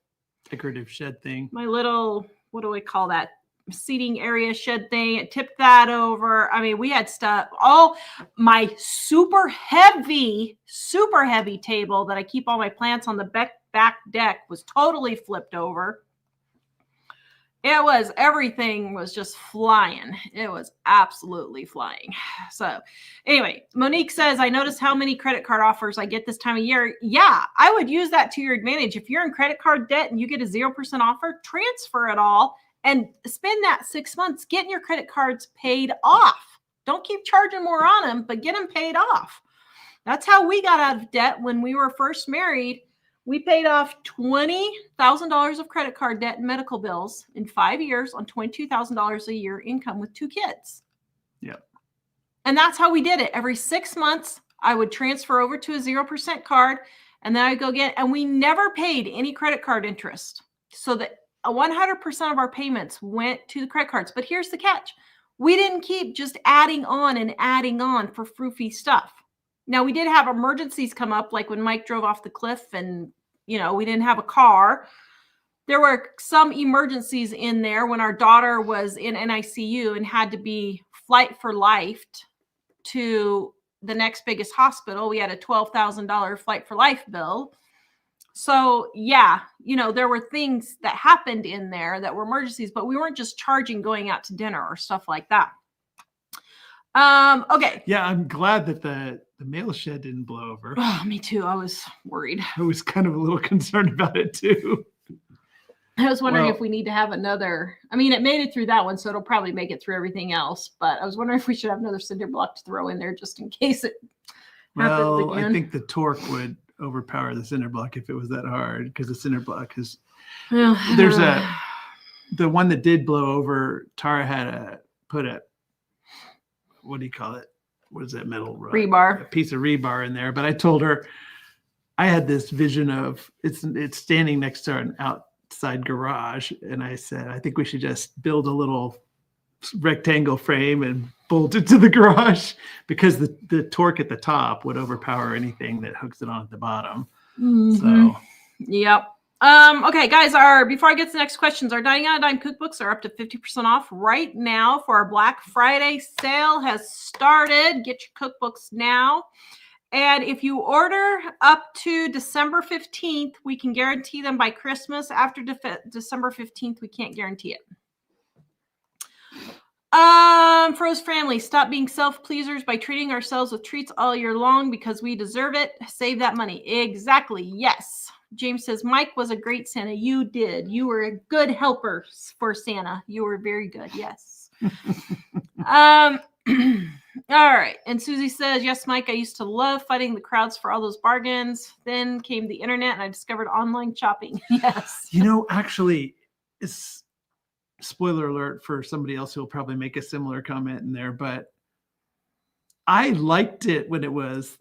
decorative shed thing. My little, what do we call that? seating area shed thing. It tipped that over. I mean, we had stuff. All my super heavy table that I keep all my plants on the back deck was totally flipped over. Everything was just flying. It was absolutely flying. So anyway, Monique says, I noticed how many credit card offers I get this time of year. Yeah, I would use that to your advantage. If you're in credit card debt and you get a 0% offer, transfer it all and spend that 6 months getting your credit cards paid off. Don't keep charging more on them, but get them paid off. That's how we got out of debt when we were first married. We paid off $20,000 of credit card debt and medical bills in 5 years on $22,000 a year income with 2 kids. Yep. And that's how we did it. Every 6 months, I would transfer over to a 0% card, and then I'd go get, and we never paid any credit card interest. So that 100% of our payments went to the credit cards. But here's the catch. We didn't keep just adding on for froofy stuff. Now, we did have emergencies come up, like when Mike drove off the cliff and, we didn't have a car. There were some emergencies in there when our daughter was in NICU and had to be flight for life to the next biggest hospital. We had a $12,000 flight for life bill. So, yeah, there were things that happened in there that were emergencies, but we weren't just charging going out to dinner or stuff like that. Okay. Yeah, I'm glad that the mail shed didn't blow over. Oh, me too. I was worried. I was kind of a little concerned about it too. I was wondering if we need to have another. I mean, it made it through that one, so it'll probably make it through everything else. But I was wondering if we should have another cinder block to throw in there just in case it happens again. I think the torque would overpower the cinder block if it was that hard, because the cinder block is. There's the one that did blow over. Tara had put a. What do you call it? What is that metal rod? Rebar. A piece of rebar in there. But I told her I had this vision of it's standing next to an outside garage. And I said, I think we should just build a little rectangle frame and bolt it to the garage, because the torque at the top would overpower anything that hooks it on at the bottom. Mm-hmm. So, yep. Okay, guys, before I get to the next questions, our Dining on a Dime cookbooks are up to 50% off right now for our Black Friday sale has started. Get your cookbooks now. And if you order up to December 15th, we can guarantee them by Christmas. After December 15th, we can't guarantee it. Froze family, stop being self-pleasers by treating ourselves with treats all year long because we deserve it. Save that money. Exactly. Yes. James says, Mike was a great Santa. You did. You were a good helper for Santa. You were very good. Yes. All right. And Susie says, yes, Mike, I used to love fighting the crowds for all those bargains. Then came the internet and I discovered online shopping. Yes. Actually, it's spoiler alert for somebody else who'll probably make a similar comment in there, but I liked it when it was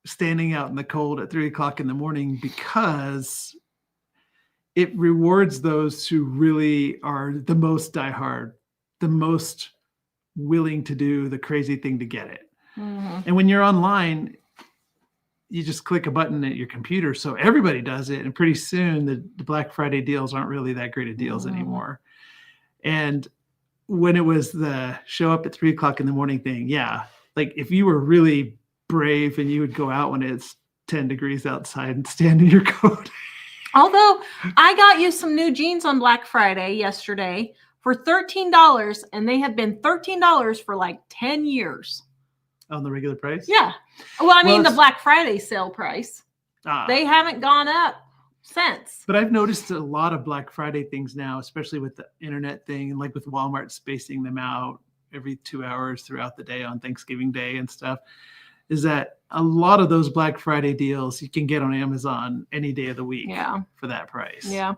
standing out in the cold at 3:00 in the morning, because it rewards those who really are the most diehard, the most willing to do the crazy thing to get it. Mm-hmm. And when you're online, you just click a button at your computer. So everybody does it. And pretty soon the Black Friday deals aren't really that great of deals anymore. And when it was the show up at 3:00 in the morning thing, yeah, like if you were really brave and you would go out when it's 10 degrees outside and stand in your coat. Although I got you some new jeans on Black Friday yesterday for $13, and they have been $13 for like 10 years. On the regular price? Yeah. Well, I mean, the Black Friday sale price. They haven't gone up since. But I've noticed a lot of Black Friday things now, especially with the internet thing and like with Walmart spacing them out every 2 hours throughout the day on Thanksgiving Day and stuff, is that a lot of those Black Friday deals you can get on Amazon any day of the week for that price. Yeah.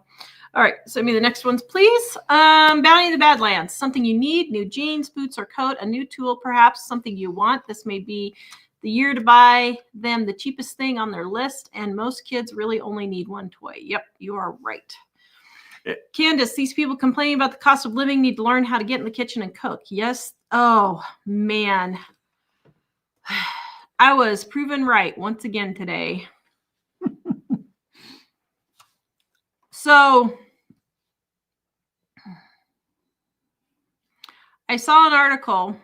All right. Send me the next ones, please. Bounty of the Badlands. Something you need, new jeans, boots, or coat, a new tool, perhaps something you want. This may be the year to buy them the cheapest thing on their list, and most kids really only need one toy. Yep, you are right. Candace, these people complaining about the cost of living need to learn how to get in the kitchen and cook. Yes. Oh, man. I was proven right once again today. So I saw an article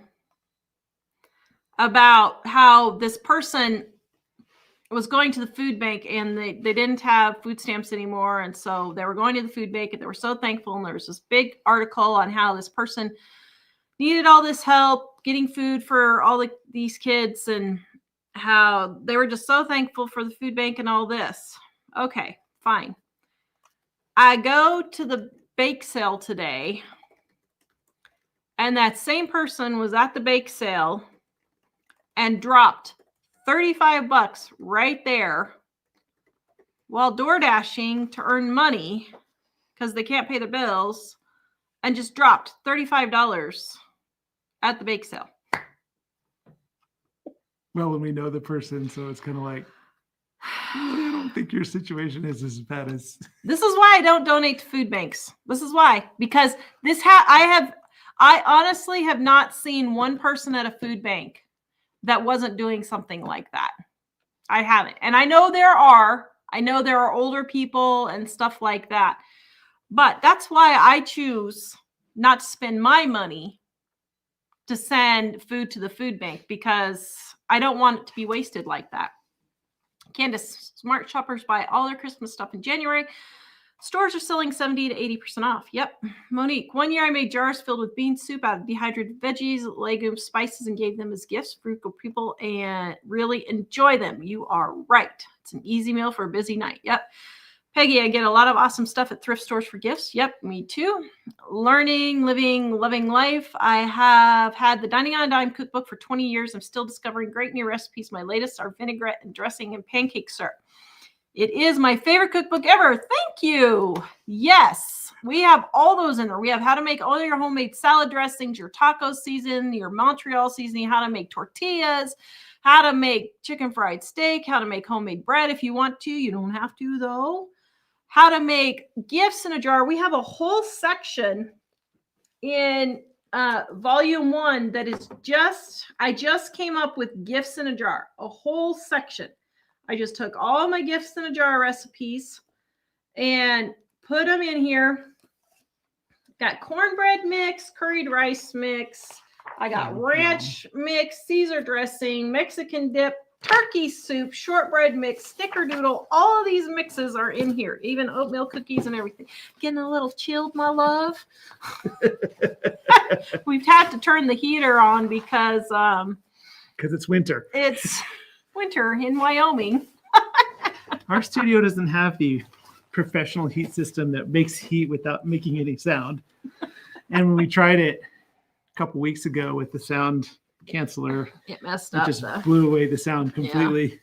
about how this person was going to the food bank and they didn't have food stamps anymore. And so they were going to the food bank and they were so thankful. And there was this big article on how this person needed all this help getting food for all these kids and how they were just so thankful for the food bank and all this. Okay, fine. I go to the bake sale today and that same person was at the bake sale and dropped $35 right there while door dashing to earn money because they can't pay their bills, and just dropped $35 at the bake sale. Well, when we know the person, so it's kind of like, I don't think your situation is as bad as. This is why I don't donate to food banks. This is why, because I honestly have not seen one person at a food bank that wasn't doing something like that. I haven't. And I know there are older people and stuff like that. But that's why I choose not to spend my money to send food to the food bank, because I don't want it to be wasted like that. Candace, smart shoppers buy all their Christmas stuff in January. Stores are selling 70 to 80% off. Yep. Monique, one year I made jars filled with bean soup out of dehydrated veggies, legumes, spices, and gave them as gifts. Frugal people and really enjoy them. You are right. It's an easy meal for a busy night. Yep. Peggy, I get a lot of awesome stuff at thrift stores for gifts. Yep, me too. Learning, living, loving life. I have had the Dining on a Dime cookbook for 20 years. I'm still discovering great new recipes. My latest are vinaigrette and dressing and pancake syrup. It is my favorite cookbook ever. Thank you. Yes, we have all those in there. We have how to make all your homemade salad dressings, your taco season, your Montreal seasoning, how to make tortillas, how to make chicken fried steak, how to make homemade bread if you want to. You don't have to, though. How to make gifts in a jar. We have a whole section in volume 1 that is I just came up with gifts in a jar, a whole section. I just took all my gifts in a jar recipes and put them in here. Got cornbread mix, curried rice mix. I got ranch mix, Caesar dressing, Mexican dip, turkey soup, shortbread mix, snickerdoodle. All of these mixes are in here, even oatmeal cookies and everything. Getting a little chilled, my love. We've had to turn the heater on because it's winter. It's winter in Wyoming. Our studio doesn't have the professional heat system that makes heat without making any sound. And when we tried it a couple weeks ago with the sound canceller, it messed up. It just though. Blew away the sound completely. Yeah.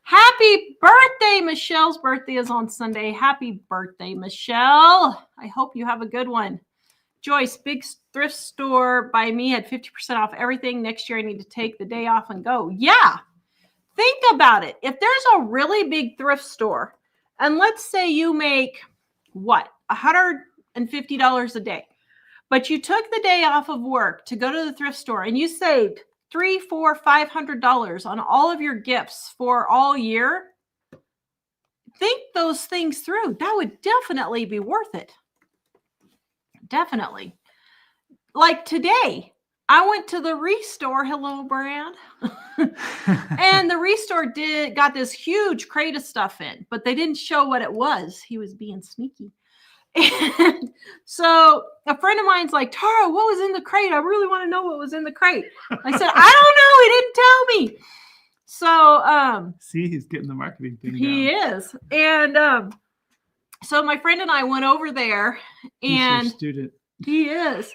Happy birthday. Michelle's birthday is on Sunday. Happy birthday, Michelle. I hope you have a good one. Joyce, big thrift store by me had 50% off everything. Next year I need to take the day off and go. Yeah. Think about it. If there's a really big thrift store, and let's say you make $150 a day, but you took the day off of work to go to the thrift store and you saved $300, $400, $500 on all of your gifts for all year. Think those things through. That would definitely be worth it. Definitely. Like today, I went to the Restore. Hello, Brad. And the Restore got this huge crate of stuff in, but they didn't show what it was. He was being sneaky. And so a friend of mine's like, Tara, what was in the crate? I really want to know what was in the crate. I said, I don't know. He didn't tell me. So, see, he's getting the marketing thing he down. Is. And, so my friend and I went over there and he's your student. He is.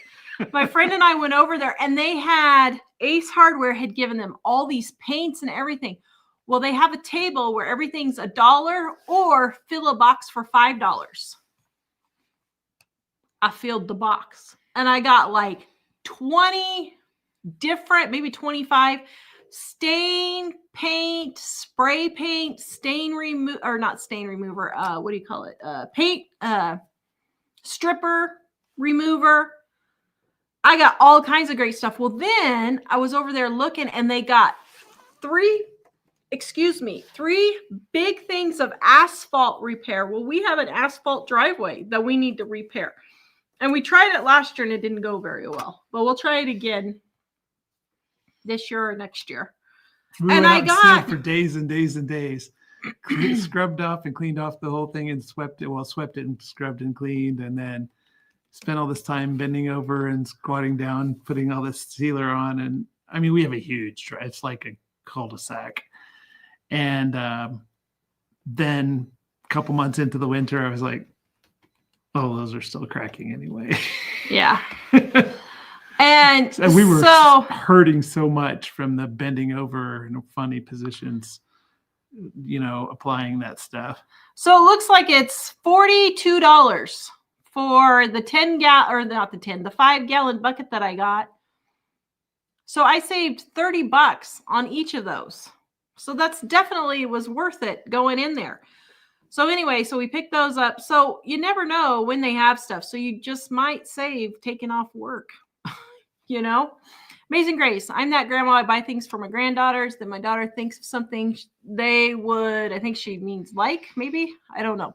My friend and I went over there and they had Ace Hardware had given them all these paints and everything. Well, they have a table where everything's $1 or fill a box for $5. I filled the box and I got like 20 different, maybe 25 stain paint, spray paint, stain remover, or not stain remover. What do you call it? Paint, stripper remover. I got all kinds of great stuff. Well, then I was over there looking and they got three big things of asphalt repair. Well, we have an asphalt driveway that we need to repair. And we tried it last year and it didn't go very well. But we'll try it again this year or next year. We And went I out and got- sealed for days and days and days. Scrubbed off and cleaned off the whole thing and swept it and scrubbed and cleaned, and then spent all this time bending over and squatting down, putting all this sealer on. And I mean, we have a huge dry, it's like a cul-de-sac. And then a couple months into the winter, I was like, oh, those are still cracking anyway. Yeah. And And we were so hurting so much from the bending over in funny positions, you know, applying that stuff. So it looks like it's $42 for the 5 gallon bucket that I got. So I saved $30 on each of those. So that's definitely was worth it going in there. So anyway, so we picked those up. So you never know when they have stuff. So you just might save taking off work, you know? Amazing Grace. I'm that grandma. I buy things for my granddaughters. Then my daughter thinks of something they would, I think she means like, maybe. I don't know.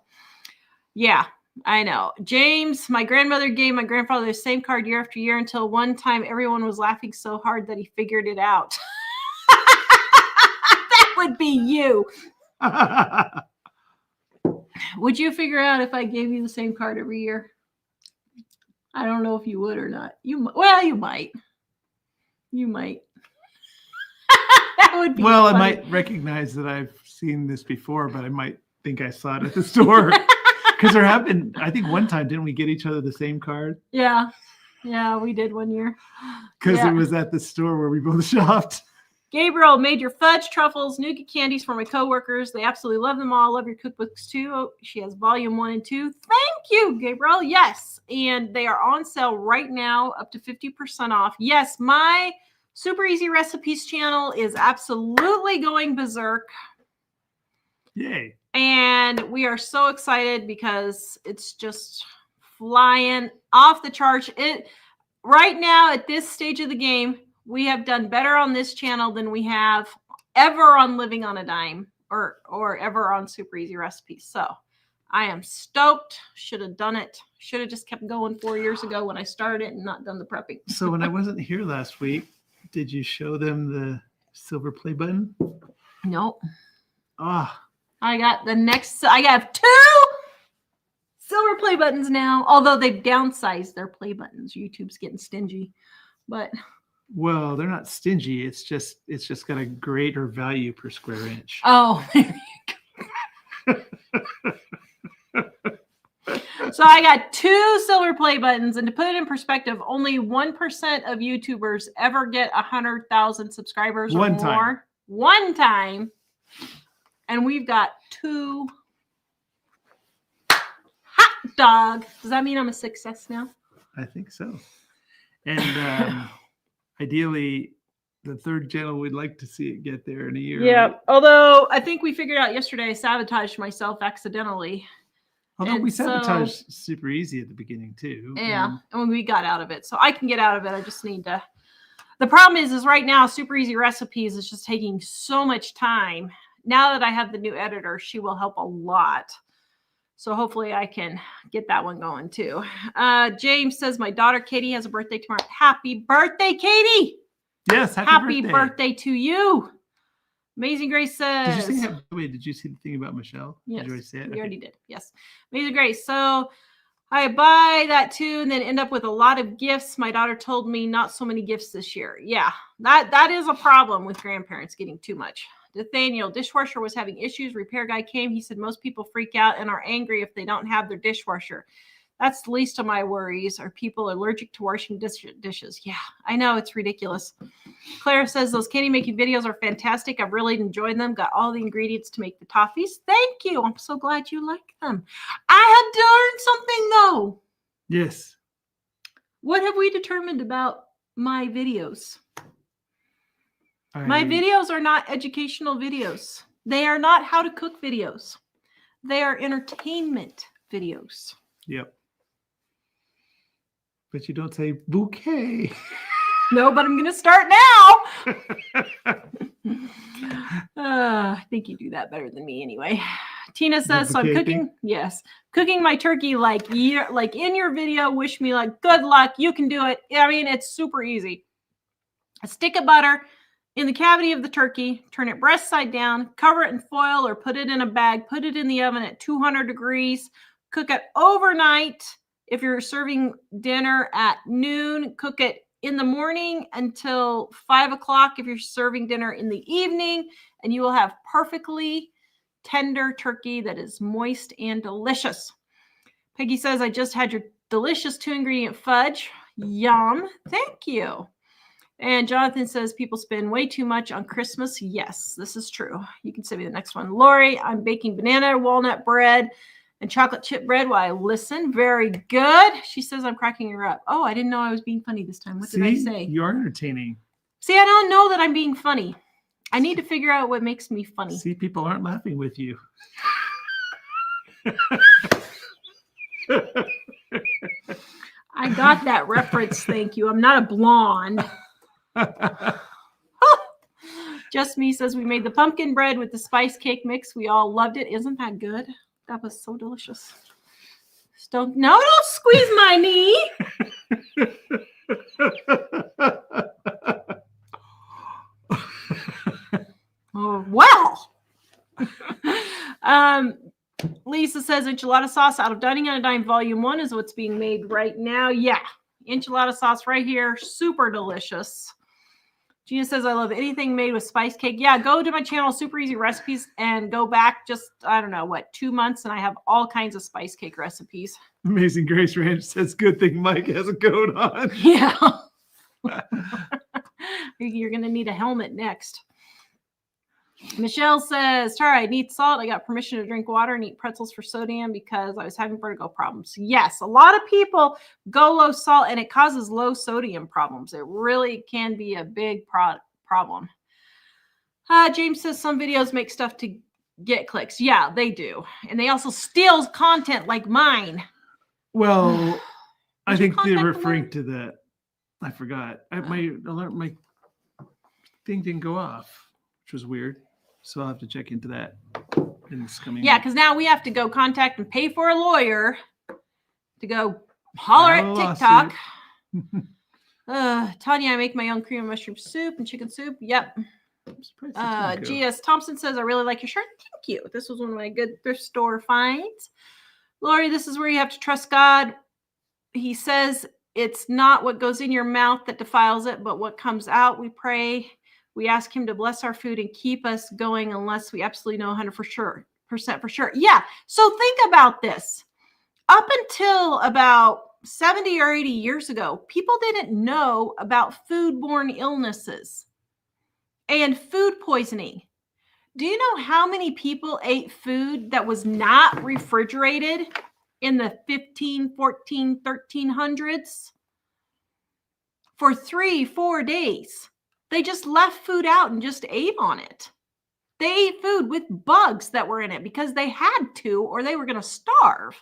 Yeah, I know. James, my grandmother gave my grandfather the same card year after year until one time everyone was laughing so hard that he figured it out. That would be you. Would you figure out if I gave you the same card every year? I don't know if you would or not. You might. You might. That would be Well, funny. I might recognize that I've seen this before, but I might think I saw it at the store. Because there have been, I think one time, didn't we get each other the same card? Yeah. Yeah, we did one year. Because Yeah. it was at the store where we both shopped. Gabriel made your fudge, truffles, nougat candies for my coworkers. They absolutely love them all. Love your cookbooks too. Oh, she has volume 1 and 2. Thank you, Gabriel. Yes. And they are on sale right now, up to 50% off. Yes, my Super Easy Recipes channel is absolutely going berserk. Yay. And we are so excited because it's just flying off the charts. Right now at this stage of the game, we have done better on this channel than we have ever on Living on a Dime or ever on Super Easy Recipes. So I am stoked. Should have done it. Should have just kept going 4 years ago when I started it and not done the prepping. So when I wasn't here last week, did you show them the silver play button? Nope. Ah, I got 2 silver play buttons now, although they've downsized their play buttons. YouTube's getting stingy, but well, they're not stingy. It's just got a greater value per square inch. oh, there you go. So I got 2 silver play buttons, and to put it in perspective, only 1% of YouTubers ever get 100,000 subscribers or more. One time. And we've got 2. Hot dog. Does that mean I'm a success now? I think so. And ideally, the third channel, we'd like to see it get there in a year. Yeah. Right? Although I think we figured out yesterday I sabotaged myself accidentally. Although and we so- sabotaged super easy at the beginning too. Yeah. And we got out of it. So I can get out of it. I just need to. The problem is right now, Super Easy Recipes is just taking so much time. Now that I have the new editor, she will help a lot. So hopefully I can get that one going too. James says my daughter Katie has a birthday tomorrow. Happy birthday, Katie! Yes, Happy birthday to you. Amazing Grace says. Did you say wait, did you see the thing about Michelle? Yes, Did you already say it? we already did. Yes. Amazing Grace. So I buy that too and then end up with a lot of gifts. My daughter told me not so many gifts this year. Yeah, that is a problem with grandparents getting too much. Nathaniel, dishwasher was having issues. Repair guy came. He said most people freak out and are angry if they don't have their dishwasher. That's the least of my worries. Are people allergic to washing dishes? Yeah, I know. It's ridiculous. Claire says those candy making videos are fantastic. I've really enjoyed them. Got all the ingredients to make the toffees. Thank you. I'm so glad you like them. I have learned something though. Yes. What have we determined about my videos? My videos are not educational videos. They are not how to cook videos. They are entertainment videos. Yep. But you don't say bouquet. No, but I'm going to start now. I think you do that better than me anyway. Tina says, so I'm cooking. Yes. Cooking my turkey like in your video. Wish me like good luck. You can do it. I mean, it's super easy. A stick of butter in the cavity of the turkey, turn it breast side down, cover it in foil or put it in a bag, put it in the oven at 200 degrees, cook it overnight. If you're serving dinner at noon, cook it in the morning until 5 o'clock if you're serving dinner in the evening, and you will have perfectly tender turkey that is moist and delicious. Peggy says, I just had your delicious 2-ingredient fudge. Yum. Thank you. And Jonathan says, people spend way too much on Christmas. Yes, this is true. You can send me the next one. Lori, I'm baking banana walnut bread and chocolate chip bread while I listen. Very good. She says, I'm cracking her up. Oh, I didn't know I was being funny this time. What did I say? You're entertaining. See, I don't know that I'm being funny. I need to figure out what makes me funny. See, people aren't laughing with you. I got that reference. Thank you. I'm not a blonde. Just Me says, we made the pumpkin bread with the spice cake mix. We all loved it. Isn't that good? That was so delicious. Don't squeeze my knee. Oh, well. Lisa says enchilada sauce out of Dining on a Dime Volume 1 is what's being made right now. Yeah, enchilada sauce right here. Super delicious. Gina says, I love anything made with spice cake. Yeah, go to my channel, Super Easy Recipes, and go back just, I don't know, 2 months, and I have all kinds of spice cake recipes. Amazing Grace Ranch says, good thing Mike has a coat on. Yeah. You're going to need a helmet next. Michelle says, Tara, I need salt. I got permission to drink water and eat pretzels for sodium because I was having vertigo problems. Yes, a lot of people go low salt and it causes low sodium problems. It really can be a big problem. James says some videos make stuff to get clicks. Yeah, they do. And they also steal content like mine. Well, I think they're referring to that. I forgot. My thing didn't go off, which was weird. So I'll have to check into that. Yeah, because now we have to go contact and pay for a lawyer to go holler at TikTok. Tanya, I make my own cream and mushroom soup and chicken soup. Yep. G.S. Thompson says, I really like your shirt. Thank you. This was one of my good thrift store finds. Lori, this is where you have to trust God. He says it's not what goes in your mouth that defiles it, but what comes out. We pray. We ask him to bless our food and keep us going unless we absolutely know 100% for sure. Yeah. So think about this. Up until about 70 or 80 years ago, people didn't know about foodborne illnesses and food poisoning. Do you know how many people ate food that was not refrigerated in the 15, 14, 1300s? For 3-4 days. They just left food out and just ate on it. They ate food with bugs that were in it because they had to, or they were going to starve.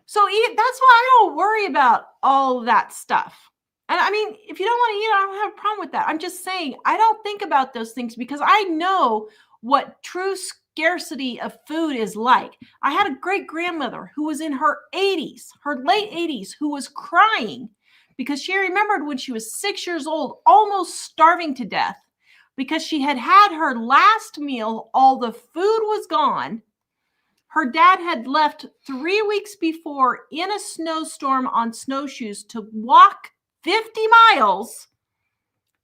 So that's why I don't worry about all of that stuff. And I mean, if you don't want to eat it, I don't have a problem with that. I'm just saying, I don't think about those things because I know what true scarcity of food is like. I had a great grandmother who was in her 80s, her late 80s, who was crying because she remembered when she was 6 years old, almost starving to death because she had had her last meal. All the food was gone. Her dad had left 3 weeks before in a snowstorm on snowshoes to walk 50 miles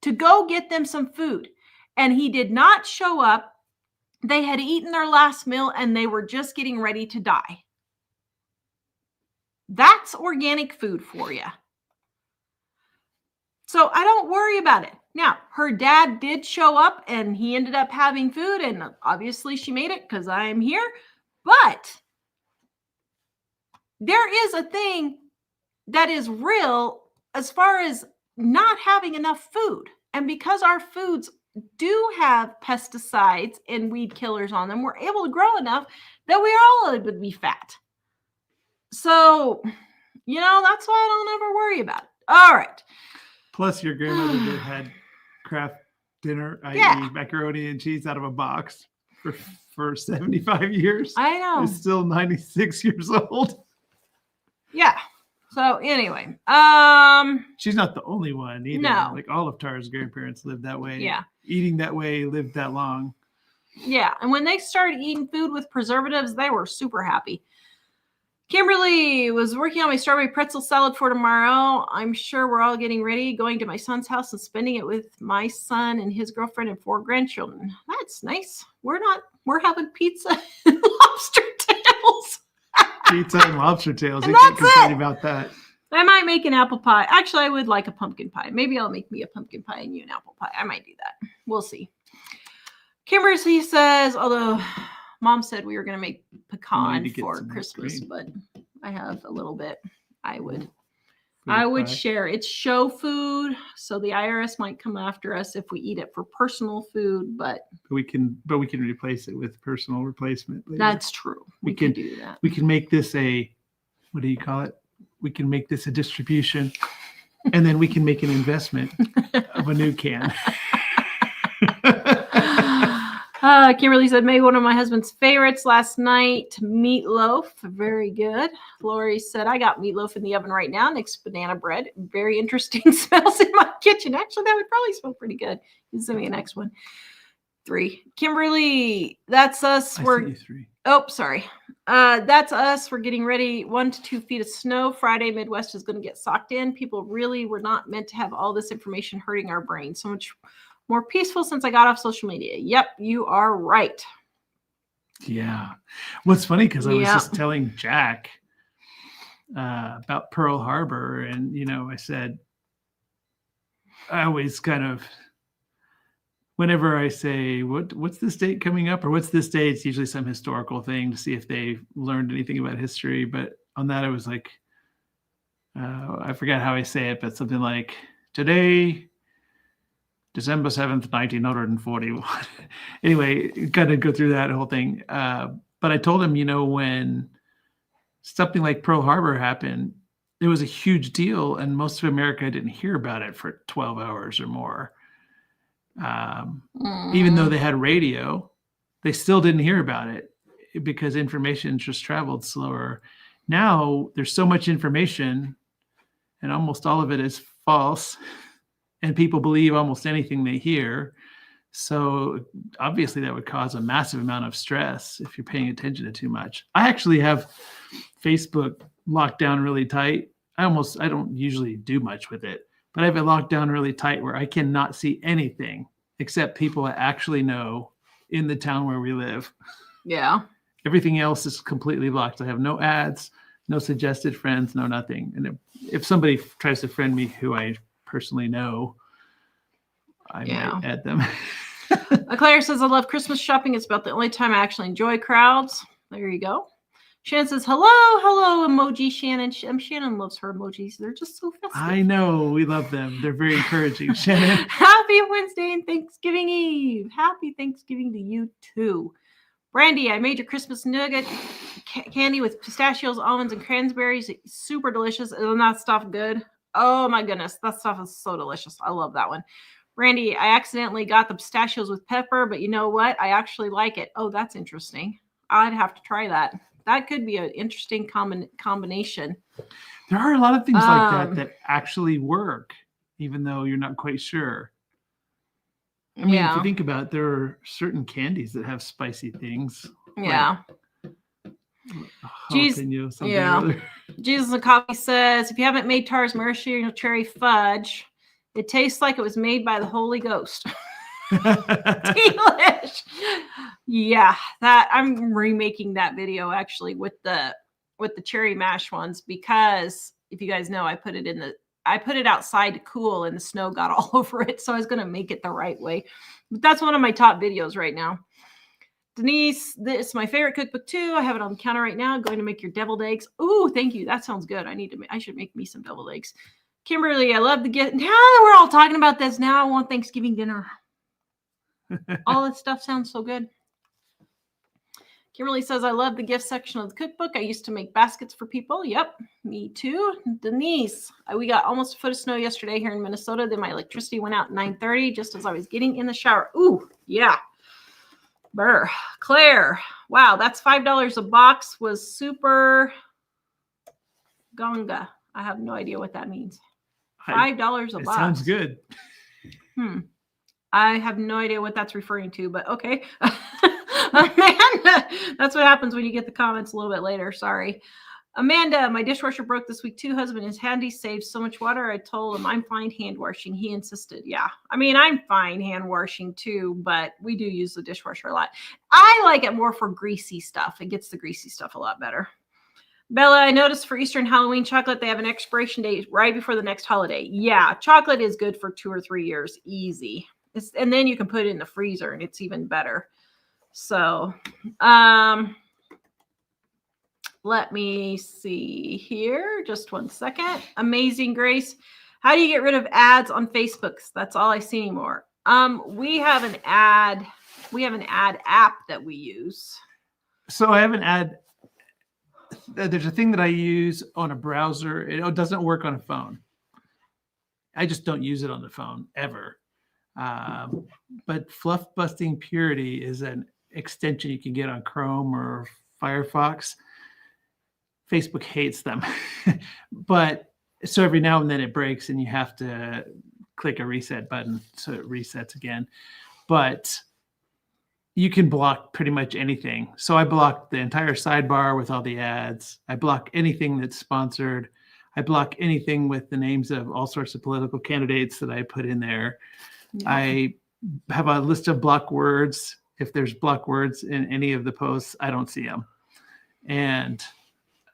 to go get them some food. And he did not show up. They had eaten their last meal and they were just getting ready to die. That's organic food for you. So I don't worry about it. Now, her dad did show up and he ended up having food, and obviously she made it because I am here. But there is a thing that is real as far as not having enough food. And because our foods do have pesticides and weed killers on them, we're able to grow enough that we are all able to be fat. So, that's why I don't ever worry about it. All right. Plus, your grandmother had Kraft dinner, i.e. macaroni and cheese out of a box. for 75 years. I know. Is still 96 years old. Yeah. So anyway, she's not the only one either. No. Like all of Tara's grandparents lived that way. Yeah. Eating that way, lived that long. Yeah. And when they started eating food with preservatives, they were super happy. Kimberly was working on my strawberry pretzel salad for tomorrow. I'm sure we're all getting ready, going to my son's house and spending it with my son and his girlfriend and 4 grandchildren. That's nice. We're having pizza and lobster tails. Pizza and lobster tails. And You can't that's complain it. about that. I might make an apple pie. Actually, I would like a pumpkin pie. Maybe I'll make me a pumpkin pie and you an apple pie. I might do that. We'll see. Kimberly says, although Mom said we were going to make pecan for Christmas, but I have a little bit. I would share. It's show food, so the IRS might come after us if we eat it for personal food, but we can replace it with personal replacement later. That's true. We can do that. We can make this what do you call it? We can make this a distribution, and then we can make an investment of a new can. Kimberly said, made one of my husband's favorites last night, meatloaf. Very good. Lori said, I got meatloaf in the oven right now next to banana bread. Very interesting smells in my kitchen. Actually, that would probably smell pretty good. You send me the next one. 3. Kimberly, that's us. We're 3. Oh, sorry. That's us. We're getting ready. 1 to 2 feet of snow. Friday, Midwest is going to get socked in. People really were not meant to have all this information hurting our brains. So much more peaceful since I got off social media. Yep, you are right. Yeah. What's funny, because I was just telling Jack about Pearl Harbor, and I said, I always kind of, whenever I say what's this date coming up, or what's this date, it's usually some historical thing to see if they learned anything about history. But on that, I was like, I forgot how I say it, but something like today, December 7th, 1941. Anyway, got to go through that whole thing. But I told him, when something like Pearl Harbor happened, it was a huge deal, and most of America didn't hear about it for 12 hours or more. Even though they had radio, they still didn't hear about it because information just traveled slower. Now there's so much information, and almost all of it is false. And people believe almost anything they hear. So obviously that would cause a massive amount of stress if you're paying attention to too much. I actually have Facebook locked down really tight. I don't usually do much with it, but I have it locked down really tight where I cannot see anything except people I actually know in the town where we live. Yeah. Everything else is completely locked. I have no ads, no suggested friends, no nothing. And if somebody tries to friend me who I personally know, I might add them. Claire says, I love Christmas shopping. It's about the only time I actually enjoy crowds. There you go. Shannon says, hello emoji, Shannon. Shannon loves her emojis. They're just so festive. I know. We love them. They're very encouraging. Shannon. Happy Wednesday and Thanksgiving Eve. Happy Thanksgiving to you too. Brandy, I made your Christmas nugget candy with pistachios, almonds, and cranberries. Super delicious. Isn't that stuff good? Oh my goodness, that stuff is so delicious. I love that one. Randy, I accidentally got the pistachios with pepper, but you know what? I actually like it. Oh, that's interesting. I'd have to try that. That could be an interesting combination. There are a lot of things like that actually work, even though you're not quite sure. I mean, if you think about it, there are certain candies that have spicy things. Yeah. Jesus and Coffee says, if you haven't made Tara's maraschino cherry fudge, it tastes like it was made by the Holy Ghost. Delish. Yeah, that I'm remaking that video actually with the cherry mash ones, because if you guys know, I put it outside to cool and the snow got all over it. So I was going to make it the right way. But that's one of my top videos right now. Denise, this is my favorite cookbook too. I have it on the counter right now. I'm going to make your deviled eggs. Oh, thank you. That sounds good. I should make me some deviled eggs. Kimberly, I love the gift. Now that we're all talking about this, now I want Thanksgiving dinner. All this stuff sounds so good. Kimberly says, I love the gift section of the cookbook. I used to make baskets for people. Yep, me too. Denise, we got almost a foot of snow yesterday here in Minnesota. Then my electricity went out at 9:30 just as I was getting in the shower. Ooh, yeah. Brr. Claire. Wow, that's $5 a box was super Ganga. I have no idea what that means. $5 a It box. sounds good. I have no idea what that's referring to, but okay. Amanda, that's what happens when you get the comments a little bit later. Sorry. Amanda, my dishwasher broke this week too. Husband is handy, saves so much water. I told him I'm fine hand washing. He insisted. Yeah. I mean, I'm fine hand washing too, but we do use the dishwasher a lot. I like it more for greasy stuff. It gets the greasy stuff a lot better. Bella, I noticed for Easter and Halloween chocolate, they have an expiration date right before the next holiday. Yeah, chocolate is good for 2 or 3 years. Easy. And then you can put it in the freezer and it's even better. So, let me see here. Just one second. Amazing Grace. How do you get rid of ads on Facebook? That's all I see anymore. We have an ad app that we use. So I have an ad. There's a thing that I use on a browser. It doesn't work on a phone. I just don't use it on the phone ever. But Fluff Busting Purity is an extension you can get on Chrome or Firefox. Facebook hates them. But so every now and then it breaks and you have to click a reset button so it resets again. But you can block pretty much anything. So I blocked the entire sidebar with all the ads. I block anything that's sponsored. I block anything with the names of all sorts of political candidates that I put in there. Yeah. I have a list of block words. If there's block words in any of the posts, I don't see them. And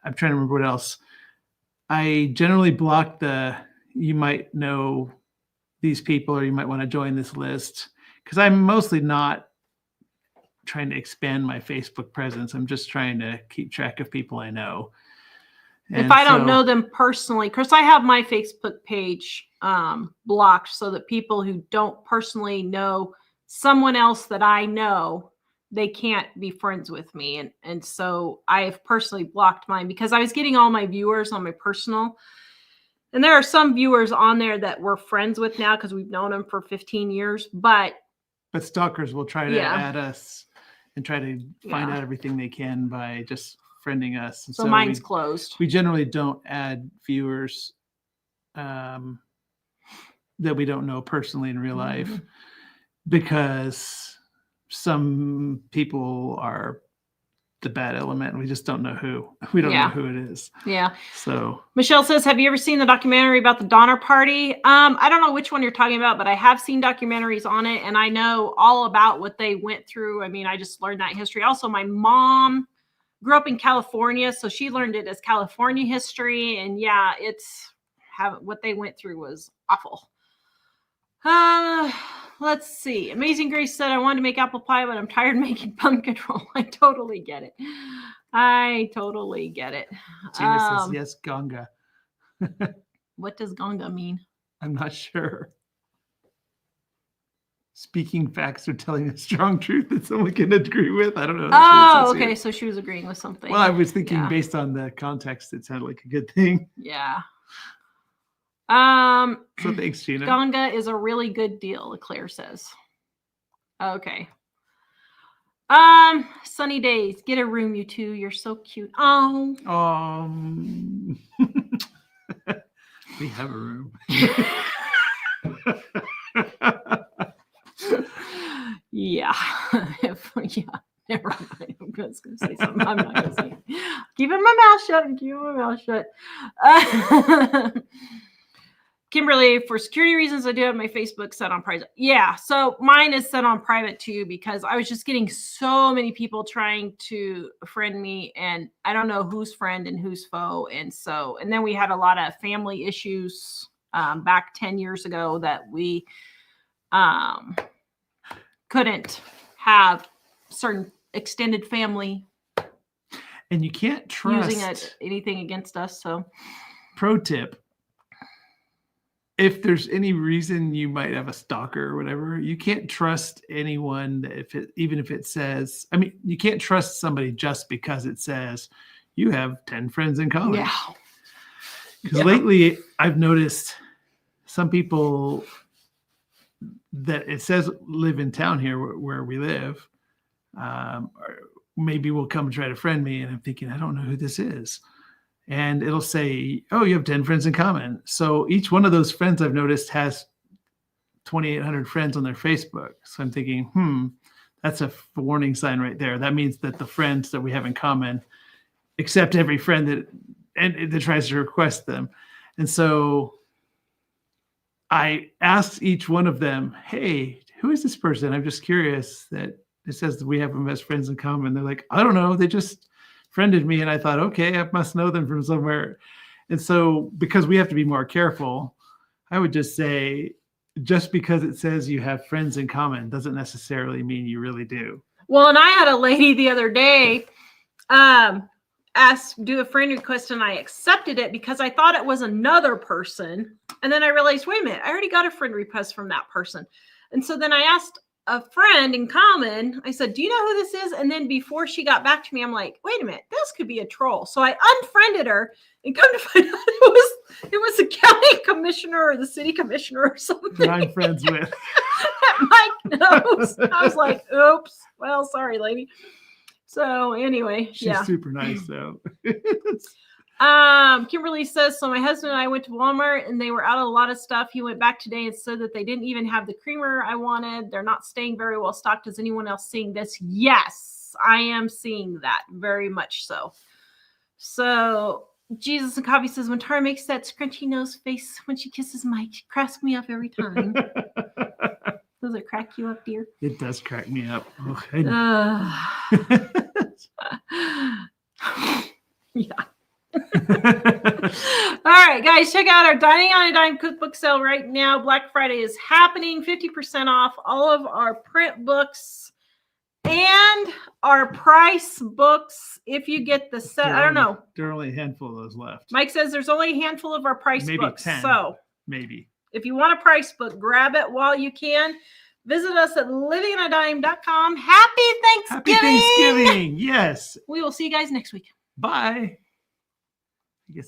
I'm trying to remember what else. I generally block you might know these people or you might want to join this list, because I'm mostly not trying to expand my Facebook presence. I'm just trying to keep track of people I know. And if I don't know them personally, because I have my Facebook page blocked so that people who don't personally know someone else that I know, they can't be friends with me. And so I have personally blocked mine because I was getting all my viewers on my personal. And there are some viewers on there that we're friends with now because we've known them for 15 years. But stalkers will try to add us and try to find out everything they can by just friending us. And so mine's closed. We generally don't add viewers that we don't know personally in real life, because some people are the bad element and we just don't know who. We don't know who it is. Yeah. So Michelle says, have you ever seen the documentary about the Donner Party? I don't know which one you're talking about, but I have seen documentaries on it and I know all about what they went through. I mean, I just learned that history. Also, my mom grew up in California, so she learned it as California history. And yeah, what they went through was awful. Let's see. Amazing Grace said, I wanted to make apple pie, but I'm tired of making pumpkin roll. I totally get it. Tina says, yes, Ganga. What does Ganga mean? I'm not sure. Speaking facts or telling a strong truth that someone can agree with. I don't know. Oh, okay. So she was agreeing with something. Well, I was thinking based on the context, it sounded like a good thing. Yeah. So thanks, Gina. Ganga is a really good deal, Claire says. Okay. Sunny days. Get a room, you two. You're so cute. Oh. We have a room. Yeah. Never mind. I'm just going to say something. I'm not going to say it. Keeping my mouth shut. Kimberly, for security reasons, I do have my Facebook set on private. Yeah, so mine is set on private too, because I was just getting so many people trying to friend me, and I don't know who's friend and who's foe. And then we had a lot of family issues back 10 years ago that we couldn't have certain extended family. And you can't trust using anything against us. So, pro tip. If there's any reason you might have a stalker or whatever, you can't trust anyone even if it says, I mean, you can't trust somebody just because it says you have 10 friends in common. Yeah. Because lately I've noticed some people that it says live in town here where we live, Or maybe will come and try to friend me. And I'm thinking, I don't know who this is. And it'll say, oh, you have 10 friends in common. So each one of those friends I've noticed has 2,800 friends on their Facebook. So I'm thinking, that's a warning sign right there. That means that the friends that we have in common accept every friend that tries to request them. And so I asked each one of them, hey, who is this person? I'm just curious that it says that we have them as friends in common. They're like, I don't know. They just friended me. And I thought, okay, I must know them from somewhere. And so because we have to be more careful, I would just say, just because it says you have friends in common doesn't necessarily mean you really do. Well, and I had a lady the other day do a friend request, and I accepted it because I thought it was another person. And then I realized, wait a minute, I already got a friend request from that person. And so then I asked a friend in common, I said, do you know who this is? And then before she got back to me, I'm like, wait a minute, this could be a troll. So I unfriended her, and come to find out it was the county commissioner or the city commissioner or something That I'm friends with. that Mike knows. I was like, oops. Well, sorry, lady. So anyway, She's super nice though. Kimberly says, so my husband and I went to Walmart and they were out of a lot of stuff. He went back today and said that they didn't even have the creamer I wanted. They're not staying very well stocked. Is anyone else seeing this? Yes, I am seeing that very much so. So Jesus and Coffee says, when Tara makes that scrunchy nose face when she kisses Mike, it cracks me up every time. Does it crack you up, dear? It does crack me up. Yeah. All right, guys, check out our Dining on a Dime cookbook sale right now. Black Friday is happening, 50% off all of our print books and our price books. If you get the set, I don't know. There are only a handful of those left. Mike says there's only a handful of our price Maybe books. 10. So maybe. if you want a price book, grab it while you can. Visit us at livingonadime.com. Happy Thanksgiving. Happy Thanksgiving. Yes. We will see you guys next week. Bye.